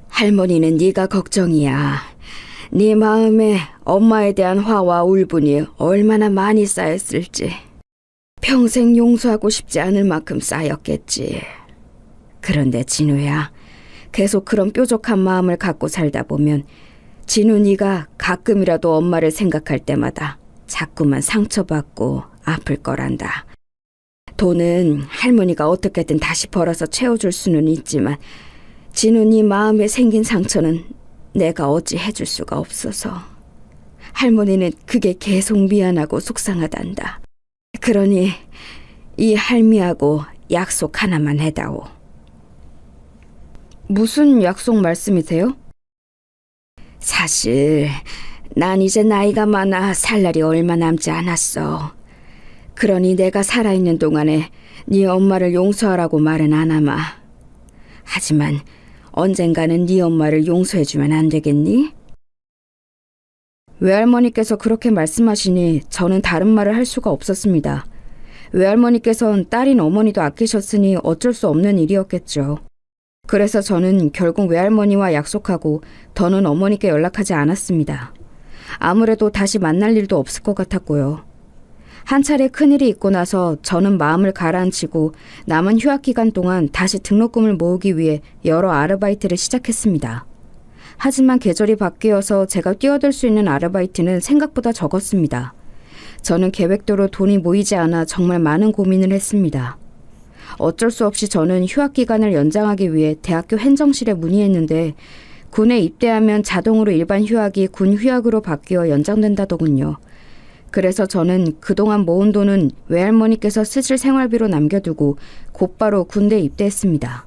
할머니는 네가 걱정이야. 네 마음에 엄마에 대한 화와 울분이 얼마나 많이 쌓였을지. 평생 용서하고 싶지 않을 만큼 쌓였겠지. 그런데 진우야, 계속 그런 뾰족한 마음을 갖고 살다 보면 진우 네가 가끔이라도 엄마를 생각할 때마다 자꾸만 상처받고 아플 거란다. 돈은 할머니가 어떻게든 다시 벌어서 채워줄 수는 있지만 진우 네 마음에 생긴 상처는 내가 어찌 해줄 수가 없어서 할머니는 그게 계속 미안하고 속상하단다. 그러니 이 할미하고 약속 하나만 해다오. 무슨 약속 말씀이세요? 사실 난 이제 나이가 많아 살 날이 얼마 남지 않았어. 그러니 내가 살아있는 동안에 네 엄마를 용서하라고 말은 안 하마. 하지만 언젠가는 네 엄마를 용서해주면 안 되겠니? 외할머니께서 그렇게 말씀하시니 저는 다른 말을 할 수가 없었습니다. 외할머니께서는 딸인 어머니도 아끼셨으니 어쩔 수 없는 일이었겠죠. 그래서 저는 결국 외할머니와 약속하고 더는 어머니께 연락하지 않았습니다. 아무래도 다시 만날 일도 없을 것 같았고요. 한 차례 큰일이 있고 나서 저는 마음을 가라앉히고 남은 휴학 기간 동안 다시 등록금을 모으기 위해 여러 아르바이트를 시작했습니다. 하지만 계절이 바뀌어서 제가 뛰어들 수 있는 아르바이트는 생각보다 적었습니다. 저는 계획대로 돈이 모이지 않아 정말 많은 고민을 했습니다. 어쩔 수 없이 저는 휴학 기간을 연장하기 위해 대학교 행정실에 문의했는데 군에 입대하면 자동으로 일반 휴학이 군 휴학으로 바뀌어 연장된다더군요. 그래서 저는 그동안 모은 돈은 외할머니께서 쓰실 생활비로 남겨두고 곧바로 군대에 입대했습니다.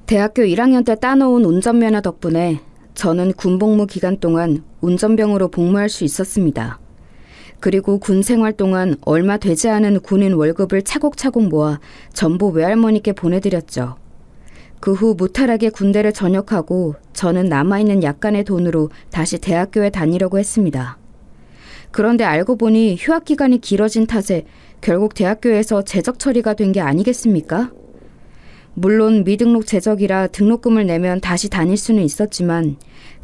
대학교 1학년 때 따놓은 운전면허 덕분에 저는 군복무 기간 동안 운전병으로 복무할 수 있었습니다. 그리고 군 생활 동안 얼마 되지 않은 군인 월급을 차곡차곡 모아 전부 외할머니께 보내드렸죠. 그 후 무탈하게 군대를 전역하고 저는 남아있는 약간의 돈으로 다시 대학교에 다니려고 했습니다. 그런데 알고 보니 휴학 기간이 길어진 탓에 결국 대학교에서 재적 처리가 된 게 아니겠습니까? 물론 미등록 재적이라 등록금을 내면 다시 다닐 수는 있었지만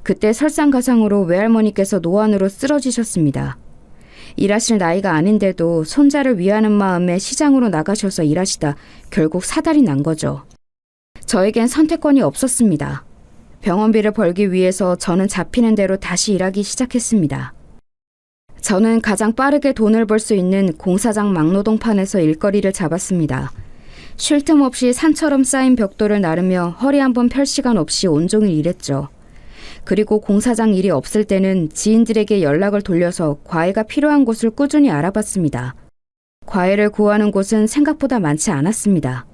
그때 설상가상으로 외할머니께서 노안으로 쓰러지셨습니다. 일하실 나이가 아닌데도 손자를 위하는 마음에 시장으로 나가셔서 일하시다 결국 사달이 난 거죠. 저에겐 선택권이 없었습니다. 병원비를 벌기 위해서 저는 잡히는 대로 다시 일하기 시작했습니다. 저는 가장 빠르게 돈을 벌 수 있는 공사장 막노동판에서 일거리를 잡았습니다. 쉴 틈 없이 산처럼 쌓인 벽돌을 나르며 허리 한번 펼 시간 없이 온종일 일했죠. 그리고 공사장 일이 없을 때는 지인들에게 연락을 돌려서 과외가 필요한 곳을 꾸준히 알아봤습니다. 과외를 구하는 곳은 생각보다 많지 않았습니다.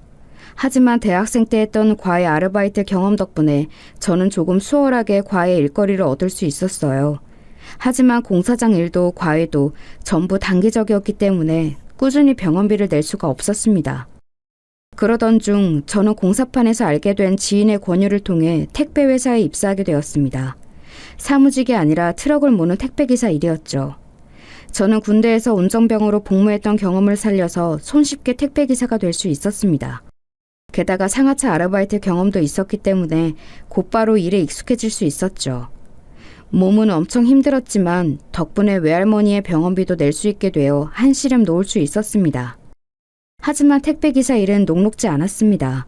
하지만 대학생 때 했던 과외 아르바이트 경험 덕분에 저는 조금 수월하게 과외 일거리를 얻을 수 있었어요. 하지만 공사장 일도 과외도 전부 단기적이었기 때문에 꾸준히 병원비를 낼 수가 없었습니다. 그러던 중 저는 공사판에서 알게 된 지인의 권유를 통해 택배회사에 입사하게 되었습니다. 사무직이 아니라 트럭을 모는 택배기사 일이었죠. 저는 군대에서 운전병으로 복무했던 경험을 살려서 손쉽게 택배기사가 될 수 있었습니다. 게다가 상하차 아르바이트 경험도 있었기 때문에 곧바로 일에 익숙해질 수 있었죠. 몸은 엄청 힘들었지만 덕분에 외할머니의 병원비도 낼 수 있게 되어 한시름 놓을 수 있었습니다. 하지만 택배기사 일은 녹록지 않았습니다.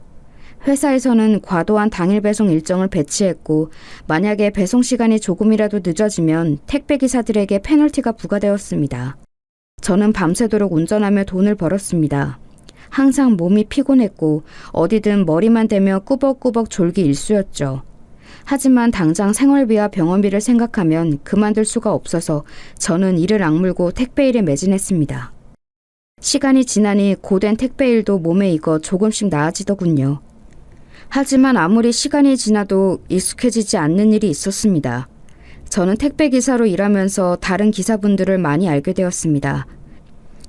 회사에서는 과도한 당일 배송 일정을 배치했고 만약에 배송 시간이 조금이라도 늦어지면 택배기사들에게 페널티가 부과되었습니다. 저는 밤새도록 운전하며 돈을 벌었습니다. 항상 몸이 피곤했고 어디든 머리만 대며 꾸벅꾸벅 졸기 일쑤였죠. 하지만 당장 생활비와 병원비를 생각하면 그만둘 수가 없어서 저는 이를 악물고 택배일에 매진했습니다. 시간이 지나니 고된 택배일도 몸에 익어 조금씩 나아지더군요. 하지만 아무리 시간이 지나도 익숙해지지 않는 일이 있었습니다. 저는 택배기사로 일하면서 다른 기사분들을 많이 알게 되었습니다.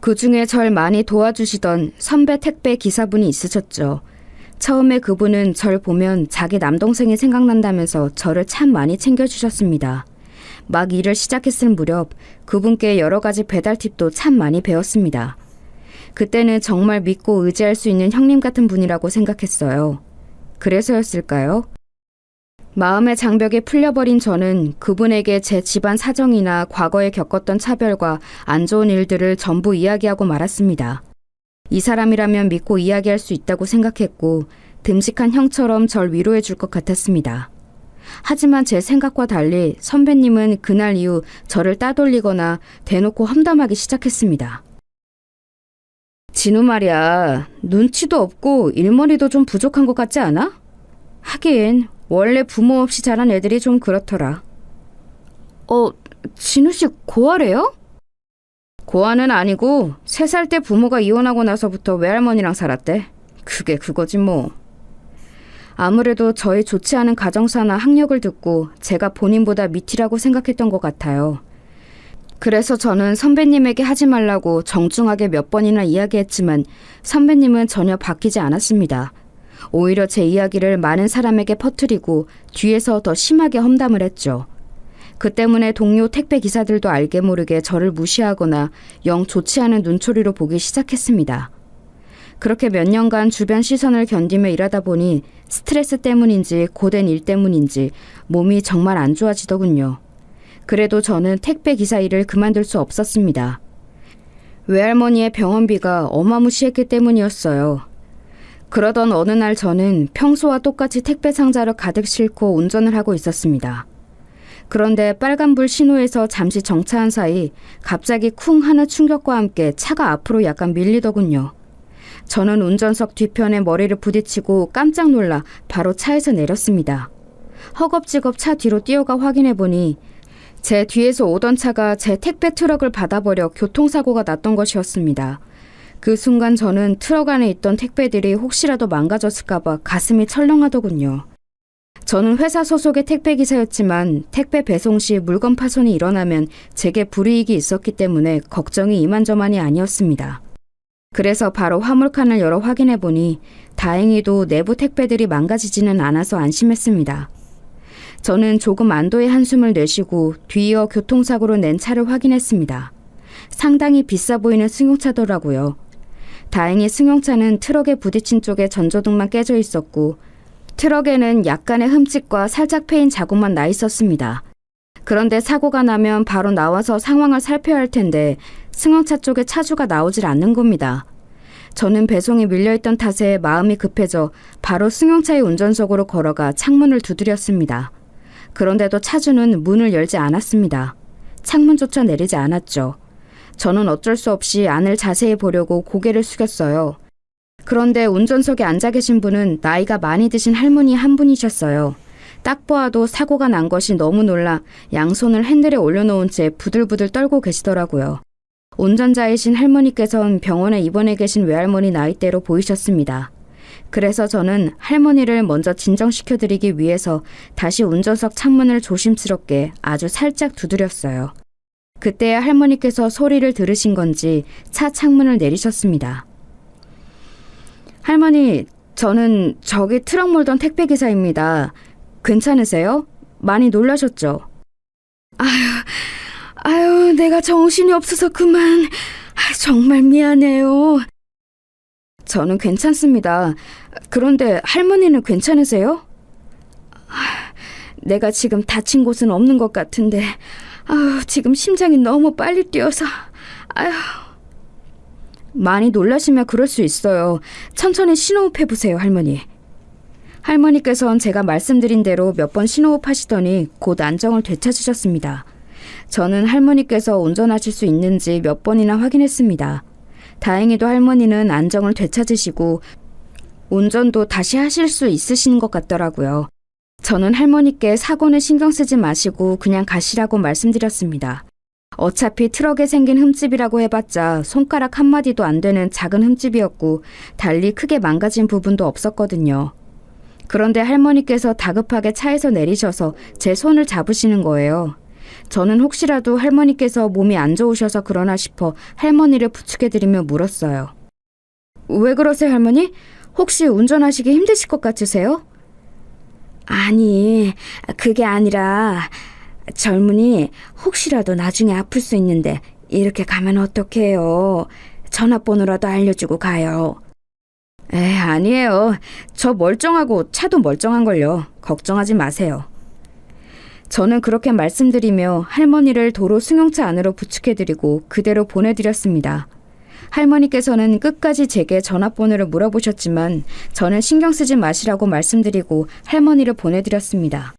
그 중에 절 많이 도와주시던 선배 택배 기사분이 있으셨죠. 처음에 그분은 절 보면 자기 남동생이 생각난다면서 저를 참 많이 챙겨주셨습니다. 막 일을 시작했을 무렵 그분께 여러 가지 배달 팁도 참 많이 배웠습니다. 그때는 정말 믿고 의지할 수 있는 형님 같은 분이라고 생각했어요. 그래서였을까요? 마음의 장벽이 풀려버린 저는 그분에게 제 집안 사정이나 과거에 겪었던 차별과 안 좋은 일들을 전부 이야기하고 말았습니다. 이 사람이라면 믿고 이야기할 수 있다고 생각했고 듬직한 형처럼 절 위로해 줄 것 같았습니다. 하지만 제 생각과 달리 선배님은 그날 이후 저를 따돌리거나 대놓고 험담하기 시작했습니다. 진우 말이야, 눈치도 없고 일머리도 좀 부족한 것 같지 않아? 하긴 원래 부모 없이 자란 애들이 좀 그렇더라. 진우 씨 고아래요? 고아는 아니고 3살 때 부모가 이혼하고 나서부터 외할머니랑 살았대. 그게 그거지 뭐. 아무래도 저의 좋지 않은 가정사나 학력을 듣고 제가 본인보다 밑이라고 생각했던 것 같아요. 그래서 저는 선배님에게 하지 말라고 정중하게 몇 번이나 이야기했지만 선배님은 전혀 바뀌지 않았습니다. 오히려 제 이야기를 많은 사람에게 퍼뜨리고 뒤에서 더 심하게 험담을 했죠. 그 때문에 동료 택배 기사들도 알게 모르게 저를 무시하거나 영 좋지 않은 눈초리로 보기 시작했습니다. 그렇게 몇 년간 주변 시선을 견디며 일하다 보니 스트레스 때문인지 고된 일 때문인지 몸이 정말 안 좋아지더군요. 그래도 저는 택배 기사 일을 그만둘 수 없었습니다. 외할머니의 병원비가 어마무시했기 때문이었어요. 그러던 어느 날 저는 평소와 똑같이 택배 상자를 가득 싣고 운전을 하고 있었습니다. 그런데 빨간불 신호에서 잠시 정차한 사이 갑자기 쿵 하는 충격과 함께 차가 앞으로 약간 밀리더군요. 저는 운전석 뒤편에 머리를 부딪히고 깜짝 놀라 바로 차에서 내렸습니다. 허겁지겁 차 뒤로 뛰어가 확인해보니 제 뒤에서 오던 차가 제 택배 트럭을 받아버려 교통사고가 났던 것이었습니다. 그 순간 저는 트럭 안에 있던 택배들이 혹시라도 망가졌을까봐 가슴이 철렁하더군요. 저는 회사 소속의 택배기사였지만 택배 배송 시 물건 파손이 일어나면 제게 불이익이 있었기 때문에 걱정이 이만저만이 아니었습니다. 그래서 바로 화물칸을 열어 확인해보니 다행히도 내부 택배들이 망가지지는 않아서 안심했습니다. 저는 조금 안도의 한숨을 내쉬고 뒤이어 교통사고로 낸 차를 확인했습니다. 상당히 비싸 보이는 승용차더라고요. 다행히 승용차는 트럭에 부딪힌 쪽에 전조등만 깨져 있었고 트럭에는 약간의 흠집과 살짝 패인 자국만 나 있었습니다. 그런데 사고가 나면 바로 나와서 상황을 살펴야 할 텐데 승용차 쪽에 차주가 나오질 않는 겁니다. 저는 배송이 밀려있던 탓에 마음이 급해져 바로 승용차의 운전석으로 걸어가 창문을 두드렸습니다. 그런데도 차주는 문을 열지 않았습니다. 창문조차 내리지 않았죠. 저는 어쩔 수 없이 안을 자세히 보려고 고개를 숙였어요. 그런데 운전석에 앉아 계신 분은 나이가 많이 드신 할머니 한 분이셨어요. 딱 보아도 사고가 난 것이 너무 놀라 양손을 핸들에 올려놓은 채 부들부들 떨고 계시더라고요. 운전자이신 할머니께서는 병원에 입원해 계신 외할머니 나이대로 보이셨습니다. 그래서 저는 할머니를 먼저 진정시켜드리기 위해서 다시 운전석 창문을 조심스럽게 아주 살짝 두드렸어요. 그때야 할머니께서 소리를 들으신 건지 차 창문을 내리셨습니다. 할머니, 저는 저기 트럭 몰던 택배기사입니다. 괜찮으세요? 많이 놀라셨죠? 아유, 내가 정신이 없어서 그만. 정말 미안해요. 저는 괜찮습니다. 그런데 할머니는 괜찮으세요? 내가 지금 다친 곳은 없는 것 같은데 지금 심장이 너무 빨리 뛰어서 많이 놀라시면 그럴 수 있어요. 천천히 심호흡 해보세요, 할머니. 할머니께서는 제가 말씀드린 대로 몇 번 심호흡 하시더니 곧 안정을 되찾으셨습니다. 저는 할머니께서 운전하실 수 있는지 몇 번이나 확인했습니다. 다행히도 할머니는 안정을 되찾으시고 운전도 다시 하실 수 있으신 것 같더라고요. 저는 할머니께 사고는 신경 쓰지 마시고 그냥 가시라고 말씀드렸습니다. 어차피 트럭에 생긴 흠집이라고 해봤자 손가락 한마디도 안 되는 작은 흠집이었고 달리 크게 망가진 부분도 없었거든요. 그런데 할머니께서 다급하게 차에서 내리셔서 제 손을 잡으시는 거예요. 저는 혹시라도 할머니께서 몸이 안 좋으셔서 그러나 싶어 할머니를 부축해드리며 물었어요. 왜 그러세요, 할머니? 혹시 운전하시기 힘드실 것 같으세요? 아니, 그게 아니라 젊은이 혹시라도 나중에 아플 수 있는데 이렇게 가면 어떡해요. 전화번호라도 알려주고 가요. 아니에요. 저 멀쩡하고 차도 멀쩡한걸요. 걱정하지 마세요. 저는 그렇게 말씀드리며 할머니를 도로 승용차 안으로 부축해드리고 그대로 보내드렸습니다. 할머니께서는 끝까지 제게 전화번호를 물어보셨지만 저는 신경 쓰지 마시라고 말씀드리고 할머니를 보내드렸습니다.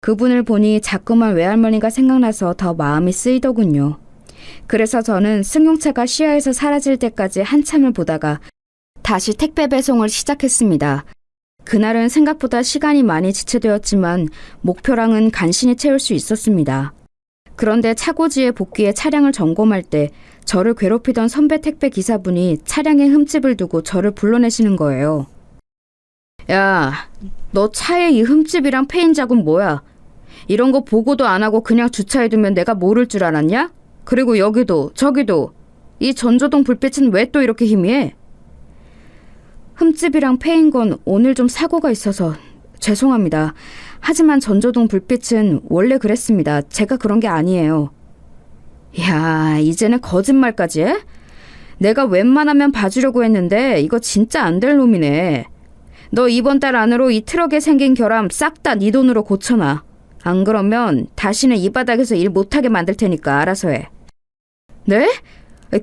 그분을 보니 자꾸만 외할머니가 생각나서 더 마음이 쓰이더군요. 그래서 저는 승용차가 시야에서 사라질 때까지 한참을 보다가 다시 택배 배송을 시작했습니다. 그날은 생각보다 시간이 많이 지체되었지만 목표량은 간신히 채울 수 있었습니다. 그런데 차고지에 복귀해 차량을 점검할 때 저를 괴롭히던 선배 택배 기사분이 차량에 흠집을 두고 저를 불러내시는 거예요. 야, 너 차에 이 흠집이랑 페인 자국 뭐야? 이런 거 보고도 안 하고 그냥 주차해두면 내가 모를 줄 알았냐? 그리고 여기도 저기도 이 전조등 불빛은 왜 또 이렇게 희미해? 흠집이랑 패인 건 오늘 좀 사고가 있어서 죄송합니다. 하지만 전조등 불빛은 원래 그랬습니다. 제가 그런 게 아니에요. 야, 이제는 거짓말까지 해? 내가 웬만하면 봐주려고 했는데 이거 진짜 안 될 놈이네. 너 이번 달 안으로 이 트럭에 생긴 결함 싹 다 네 돈으로 고쳐놔. 안 그러면 다시는 이 바닥에서 일 못하게 만들 테니까 알아서 해. 네?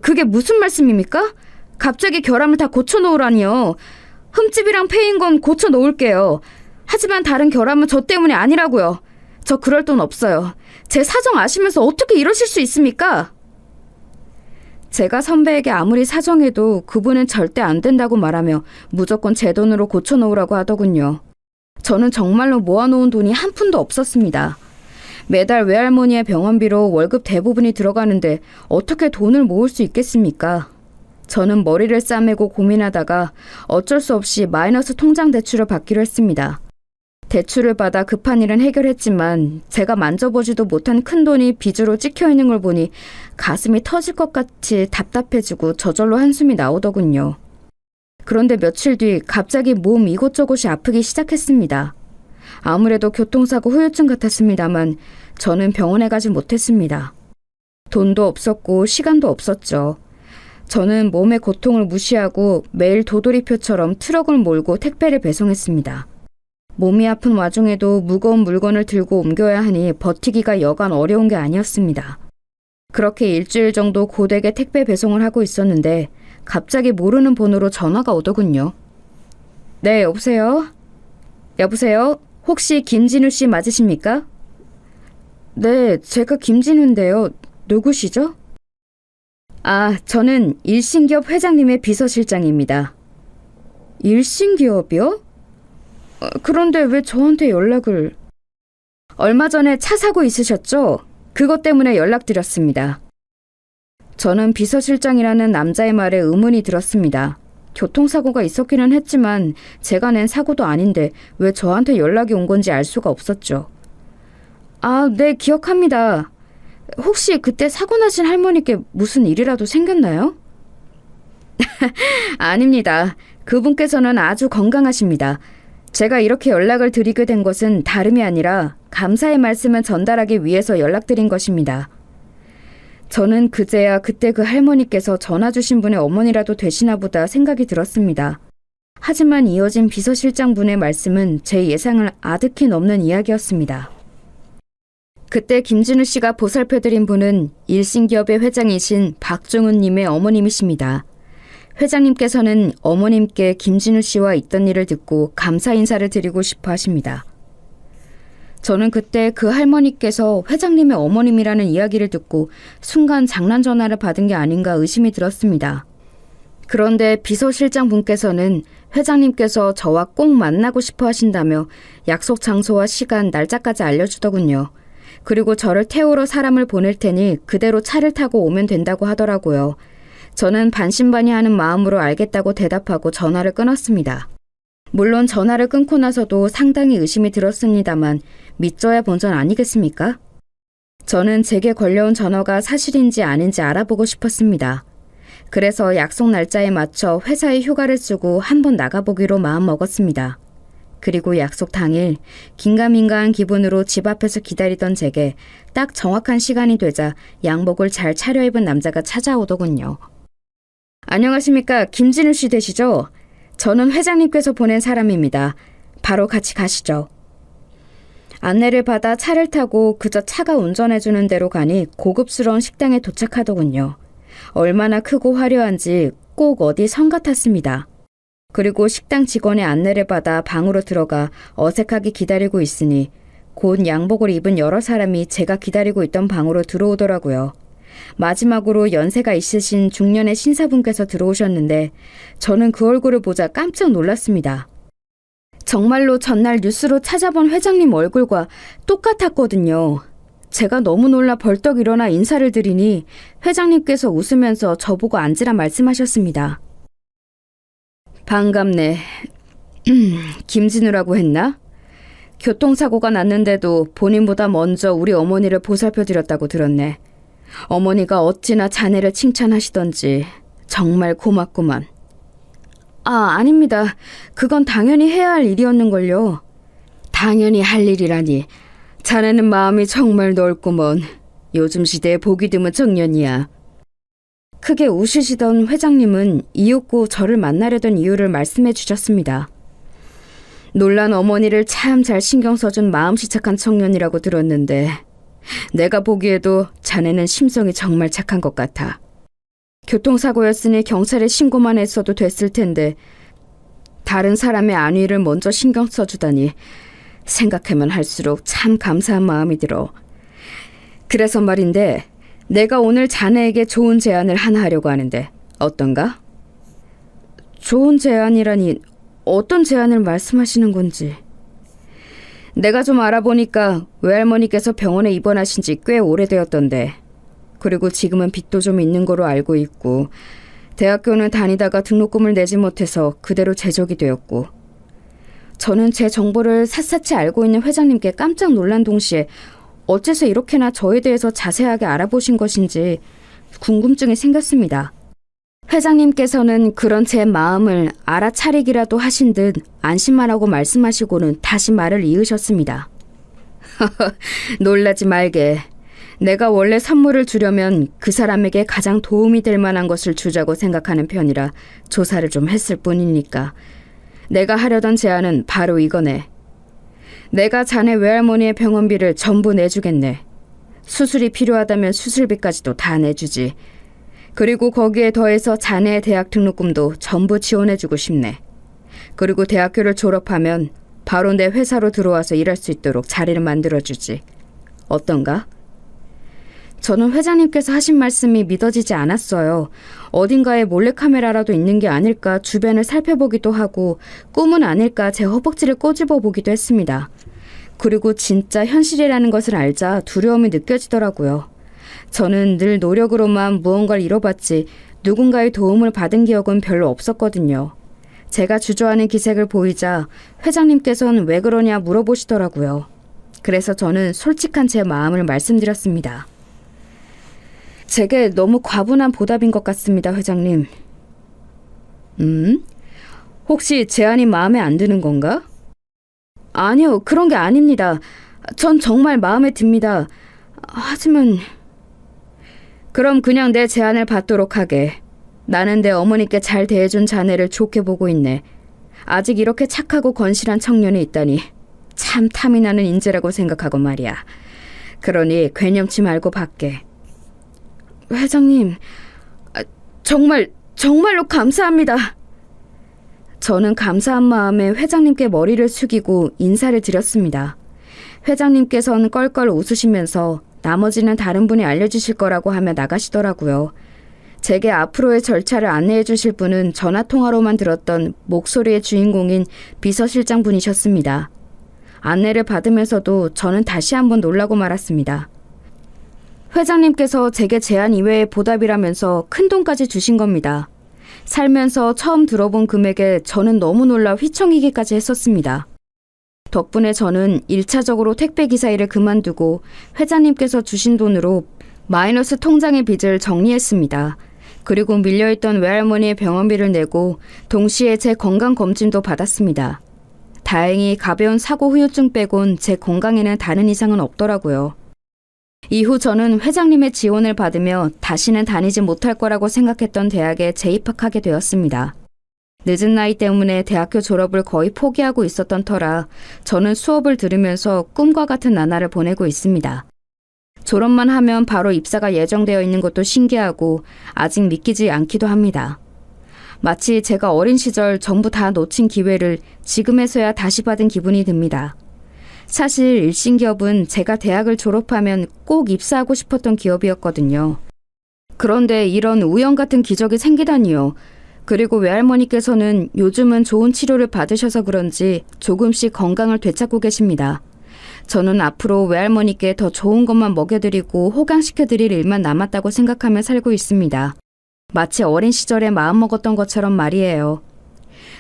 그게 무슨 말씀입니까? 갑자기 결함을 다 고쳐놓으라니요. 흠집이랑 패인 건 고쳐놓을게요. 하지만 다른 결함은 저 때문이 아니라고요. 저 그럴 돈 없어요. 제 사정 아시면서 어떻게 이러실 수 있습니까? 제가 선배에게 아무리 사정해도 그분은 절대 안 된다고 말하며 무조건 제 돈으로 고쳐놓으라고 하더군요. 저는 정말로 모아놓은 돈이 한 푼도 없었습니다. 매달 외할머니의 병원비로 월급 대부분이 들어가는데 어떻게 돈을 모을 수 있겠습니까? 저는 머리를 싸매고 고민하다가 어쩔 수 없이 마이너스 통장 대출을 받기로 했습니다. 대출을 받아 급한 일은 해결했지만 제가 만져보지도 못한 큰돈이 빚으로 찍혀있는 걸 보니 가슴이 터질 것 같이 답답해지고 저절로 한숨이 나오더군요. 그런데 며칠 뒤 갑자기 몸 이곳저곳이 아프기 시작했습니다. 아무래도 교통사고 후유증 같았습니다만 저는 병원에 가지 못했습니다. 돈도 없었고 시간도 없었죠. 저는 몸의 고통을 무시하고 매일 도돌이표처럼 트럭을 몰고 택배를 배송했습니다. 몸이 아픈 와중에도 무거운 물건을 들고 옮겨야 하니 버티기가 여간 어려운 게 아니었습니다. 그렇게 일주일 정도 고되게 택배 배송을 하고 있었는데 갑자기 모르는 번호로 전화가 오더군요. 네, 여보세요? 여보세요? 혹시 김진우 씨 맞으십니까? 네, 제가 김진우인데요. 누구시죠? 아, 저는 일신기업 회장님의 비서실장입니다. 일신기업이요? 그런데 왜 저한테 연락을... 얼마 전에 차 사고 있으셨죠? 그것 때문에 연락드렸습니다. 저는 비서실장이라는 남자의 말에 의문이 들었습니다. 교통사고가 있었기는 했지만 제가 낸 사고도 아닌데 왜 저한테 연락이 온 건지 알 수가 없었죠. 아, 네, 기억합니다. 혹시 그때 사고 나신 할머니께 무슨 일이라도 생겼나요? 아닙니다. 그분께서는 아주 건강하십니다. 제가 이렇게 연락을 드리게 된 것은 다름이 아니라 감사의 말씀을 전달하기 위해서 연락드린 것입니다. 저는 그제야 그때 그 할머니께서 전화 주신 분의 어머니라도 되시나 보다 생각이 들었습니다. 하지만 이어진 비서실장분의 말씀은 제 예상을 아득히 넘는 이야기였습니다. 그때 김진우 씨가 보살펴드린 분은 일신기업의 회장이신 박종훈님의 어머님이십니다. 회장님께서는 어머님께 김진우 씨와 있던 일을 듣고 감사 인사를 드리고 싶어 하십니다. 저는 그때 그 할머니께서 회장님의 어머님이라는 이야기를 듣고 순간 장난 전화를 받은 게 아닌가 의심이 들었습니다. 그런데 비서실장 분께서는 회장님께서 저와 꼭 만나고 싶어 하신다며 약속 장소와 시간, 날짜까지 알려주더군요. 그리고 저를 태우러 사람을 보낼 테니 그대로 차를 타고 오면 된다고 하더라고요. 저는 반신반의하는 마음으로 알겠다고 대답하고 전화를 끊었습니다. 물론 전화를 끊고 나서도 상당히 의심이 들었습니다만 믿져야 본전 아니겠습니까? 저는 제게 걸려온 전화가 사실인지 아닌지 알아보고 싶었습니다. 그래서 약속 날짜에 맞춰 회사에 휴가를 쓰고 한번 나가보기로 마음먹었습니다. 그리고 약속 당일 긴가민가한 기분으로 집 앞에서 기다리던 제게 딱 정확한 시간이 되자 양복을 잘 차려입은 남자가 찾아오더군요. 안녕하십니까? 김진우 씨 되시죠? 저는 회장님께서 보낸 사람입니다. 바로 같이 가시죠. 안내를 받아 차를 타고 그저 차가 운전해주는 대로 가니 고급스러운 식당에 도착하더군요. 얼마나 크고 화려한지 꼭 어디 성 같았습니다. 그리고 식당 직원의 안내를 받아 방으로 들어가 어색하게 기다리고 있으니 곧 양복을 입은 여러 사람이 제가 기다리고 있던 방으로 들어오더라고요. 마지막으로 연세가 있으신 중년의 신사분께서 들어오셨는데 저는 그 얼굴을 보자 깜짝 놀랐습니다. 정말로 전날 뉴스로 찾아본 회장님 얼굴과 똑같았거든요. 제가 너무 놀라 벌떡 일어나 인사를 드리니 회장님께서 웃으면서 저보고 앉으라 말씀하셨습니다. 반갑네. 김진우라고 했나? 교통사고가 났는데도 본인보다 먼저 우리 어머니를 보살펴드렸다고 들었네. 어머니가 어찌나 자네를 칭찬하시던지 정말 고맙구만. 아닙니다. 그건 당연히 해야 할 일이었는걸요. 당연히 할 일이라니. 자네는 마음이 정말 넓구먼. 요즘 시대에 보기 드문 청년이야. 크게 웃으시던 회장님은 이윽고 저를 만나려던 이유를 말씀해 주셨습니다. 놀란 어머니를 참 잘 신경 써준 마음씨 착한 청년이라고 들었는데 내가 보기에도 자네는 심성이 정말 착한 것 같아. 교통사고였으니 경찰에 신고만 했어도 됐을 텐데 다른 사람의 안위를 먼저 신경 써주다니 생각하면 할수록 참 감사한 마음이 들어. 그래서 말인데 내가 오늘 자네에게 좋은 제안을 하나 하려고 하는데 어떤가? 좋은 제안이라니 어떤 제안을 말씀하시는 건지. 내가 좀 알아보니까 외할머니께서 병원에 입원하신 지 꽤 오래되었던데 그리고 지금은 빚도 좀 있는 거로 알고 있고 대학교는 다니다가 등록금을 내지 못해서 그대로 제적이 되었고 저는 제 정보를 샅샅이 알고 있는 회장님께 깜짝 놀란 동시에 어째서 이렇게나 저에 대해서 자세하게 알아보신 것인지 궁금증이 생겼습니다. 회장님께서는 그런 제 마음을 알아차리기라도 하신 듯 안심만 하고 말씀하시고는 다시 말을 이으셨습니다. 놀라지 말게. 내가 원래 선물을 주려면 그 사람에게 가장 도움이 될 만한 것을 주자고 생각하는 편이라 조사를 좀 했을 뿐이니까. 내가 하려던 제안은 바로 이거네. 내가 자네 외할머니의 병원비를 전부 내주겠네. 수술이 필요하다면 수술비까지도 다 내주지. 그리고 거기에 더해서 자네의 대학 등록금도 전부 지원해주고 싶네. 그리고 대학교를 졸업하면 바로 내 회사로 들어와서 일할 수 있도록 자리를 만들어주지. 어떤가? 저는 회장님께서 하신 말씀이 믿어지지 않았어요. 어딘가에 몰래카메라라도 있는 게 아닐까 주변을 살펴보기도 하고 꿈은 아닐까 제 허벅지를 꼬집어 보기도 했습니다. 그리고 진짜 현실이라는 것을 알자 두려움이 느껴지더라고요. 저는 늘 노력으로만 무언가를 이뤄봤지 누군가의 도움을 받은 기억은 별로 없었거든요. 제가 주저하는 기색을 보이자 회장님께서는 왜 그러냐 물어보시더라고요. 그래서 저는 솔직한 제 마음을 말씀드렸습니다. 제게 너무 과분한 보답인 것 같습니다, 회장님. 혹시 제안이 마음에 안 드는 건가? 아니요, 그런 게 아닙니다. 전 정말 마음에 듭니다. 하지만... 그럼 그냥 내 제안을 받도록 하게. 나는 내 어머니께 잘 대해준 자네를 좋게 보고 있네. 아직 이렇게 착하고 건실한 청년이 있다니 참 탐이 나는 인재라고 생각하고 말이야. 그러니 괴념치 말고 받게. 회장님, 정말로 감사합니다. 저는 감사한 마음에 회장님께 머리를 숙이고 인사를 드렸습니다. 회장님께서는 껄껄 웃으시면서 나머지는 다른 분이 알려주실 거라고 하며 나가시더라고요. 제게 앞으로의 절차를 안내해 주실 분은 전화통화로만 들었던 목소리의 주인공인 비서실장 분이셨습니다. 안내를 받으면서도 저는 다시 한번 놀라고 말았습니다. 회장님께서 제게 제안 이외의 보답이라면서 큰돈까지 주신 겁니다. 살면서 처음 들어본 금액에 저는 너무 놀라 휘청이기까지 했었습니다. 덕분에 저는 1차적으로 택배기사 일을 그만두고 회장님께서 주신 돈으로 마이너스 통장의 빚을 정리했습니다. 그리고 밀려있던 외할머니의 병원비를 내고 동시에 제 건강검진도 받았습니다. 다행히 가벼운 사고 후유증 빼곤 제 건강에는 다른 이상은 없더라고요. 이후 저는 회장님의 지원을 받으며 다시는 다니지 못할 거라고 생각했던 대학에 재입학하게 되었습니다. 늦은 나이 때문에 대학교 졸업을 거의 포기하고 있었던 터라 저는 수업을 들으면서 꿈과 같은 나날을 보내고 있습니다. 졸업만 하면 바로 입사가 예정되어 있는 것도 신기하고 아직 믿기지 않기도 합니다. 마치 제가 어린 시절 전부 다 놓친 기회를 지금에서야 다시 받은 기분이 듭니다. 사실 일신기업은 제가 대학을 졸업하면 꼭 입사하고 싶었던 기업이었거든요. 그런데 이런 우연 같은 기적이 생기다니요. 그리고 외할머니께서는 요즘은 좋은 치료를 받으셔서 그런지 조금씩 건강을 되찾고 계십니다. 저는 앞으로 외할머니께 더 좋은 것만 먹여드리고 호강시켜드릴 일만 남았다고 생각하며 살고 있습니다. 마치 어린 시절에 마음먹었던 것처럼 말이에요.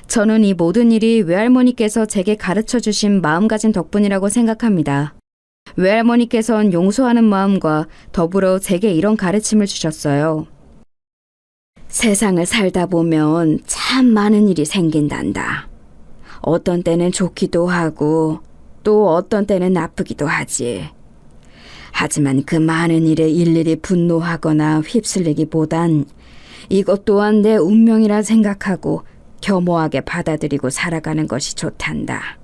저는 이 모든 일이 외할머니께서 제게 가르쳐주신 마음가짐 덕분이라고 생각합니다. 외할머니께선 용서하는 마음과 더불어 제게 이런 가르침을 주셨어요. 세상을 살다 보면 참 많은 일이 생긴단다. 어떤 때는 좋기도 하고 또 어떤 때는 나쁘기도 하지. 하지만 그 많은 일에 일일이 분노하거나 휩쓸리기보단 이것 또한 내 운명이라 생각하고 겸허하게 받아들이고 살아가는 것이 좋단다.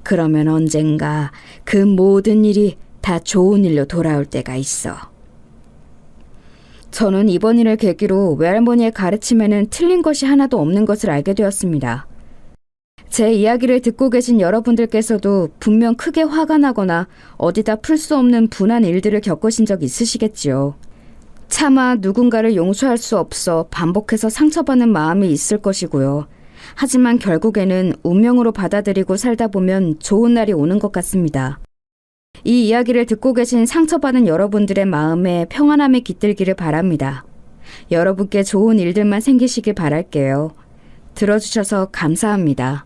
그러면 언젠가 그 모든 일이 다 좋은 일로 돌아올 때가 있어. 저는 이번 일을 계기로 외할머니의 가르침에는 틀린 것이 하나도 없는 것을 알게 되었습니다. 제 이야기를 듣고 계신 여러분들께서도 분명 크게 화가 나거나 어디다 풀 수 없는 분한 일들을 겪으신 적 있으시겠지요. 차마 누군가를 용서할 수 없어 반복해서 상처받는 마음이 있을 것이고요. 하지만 결국에는 운명으로 받아들이고 살다 보면 좋은 날이 오는 것 같습니다. 이 이야기를 듣고 계신 상처받은 여러분들의 마음에 평안함이 깃들기를 바랍니다. 여러분께 좋은 일들만 생기시길 바랄게요. 들어주셔서 감사합니다.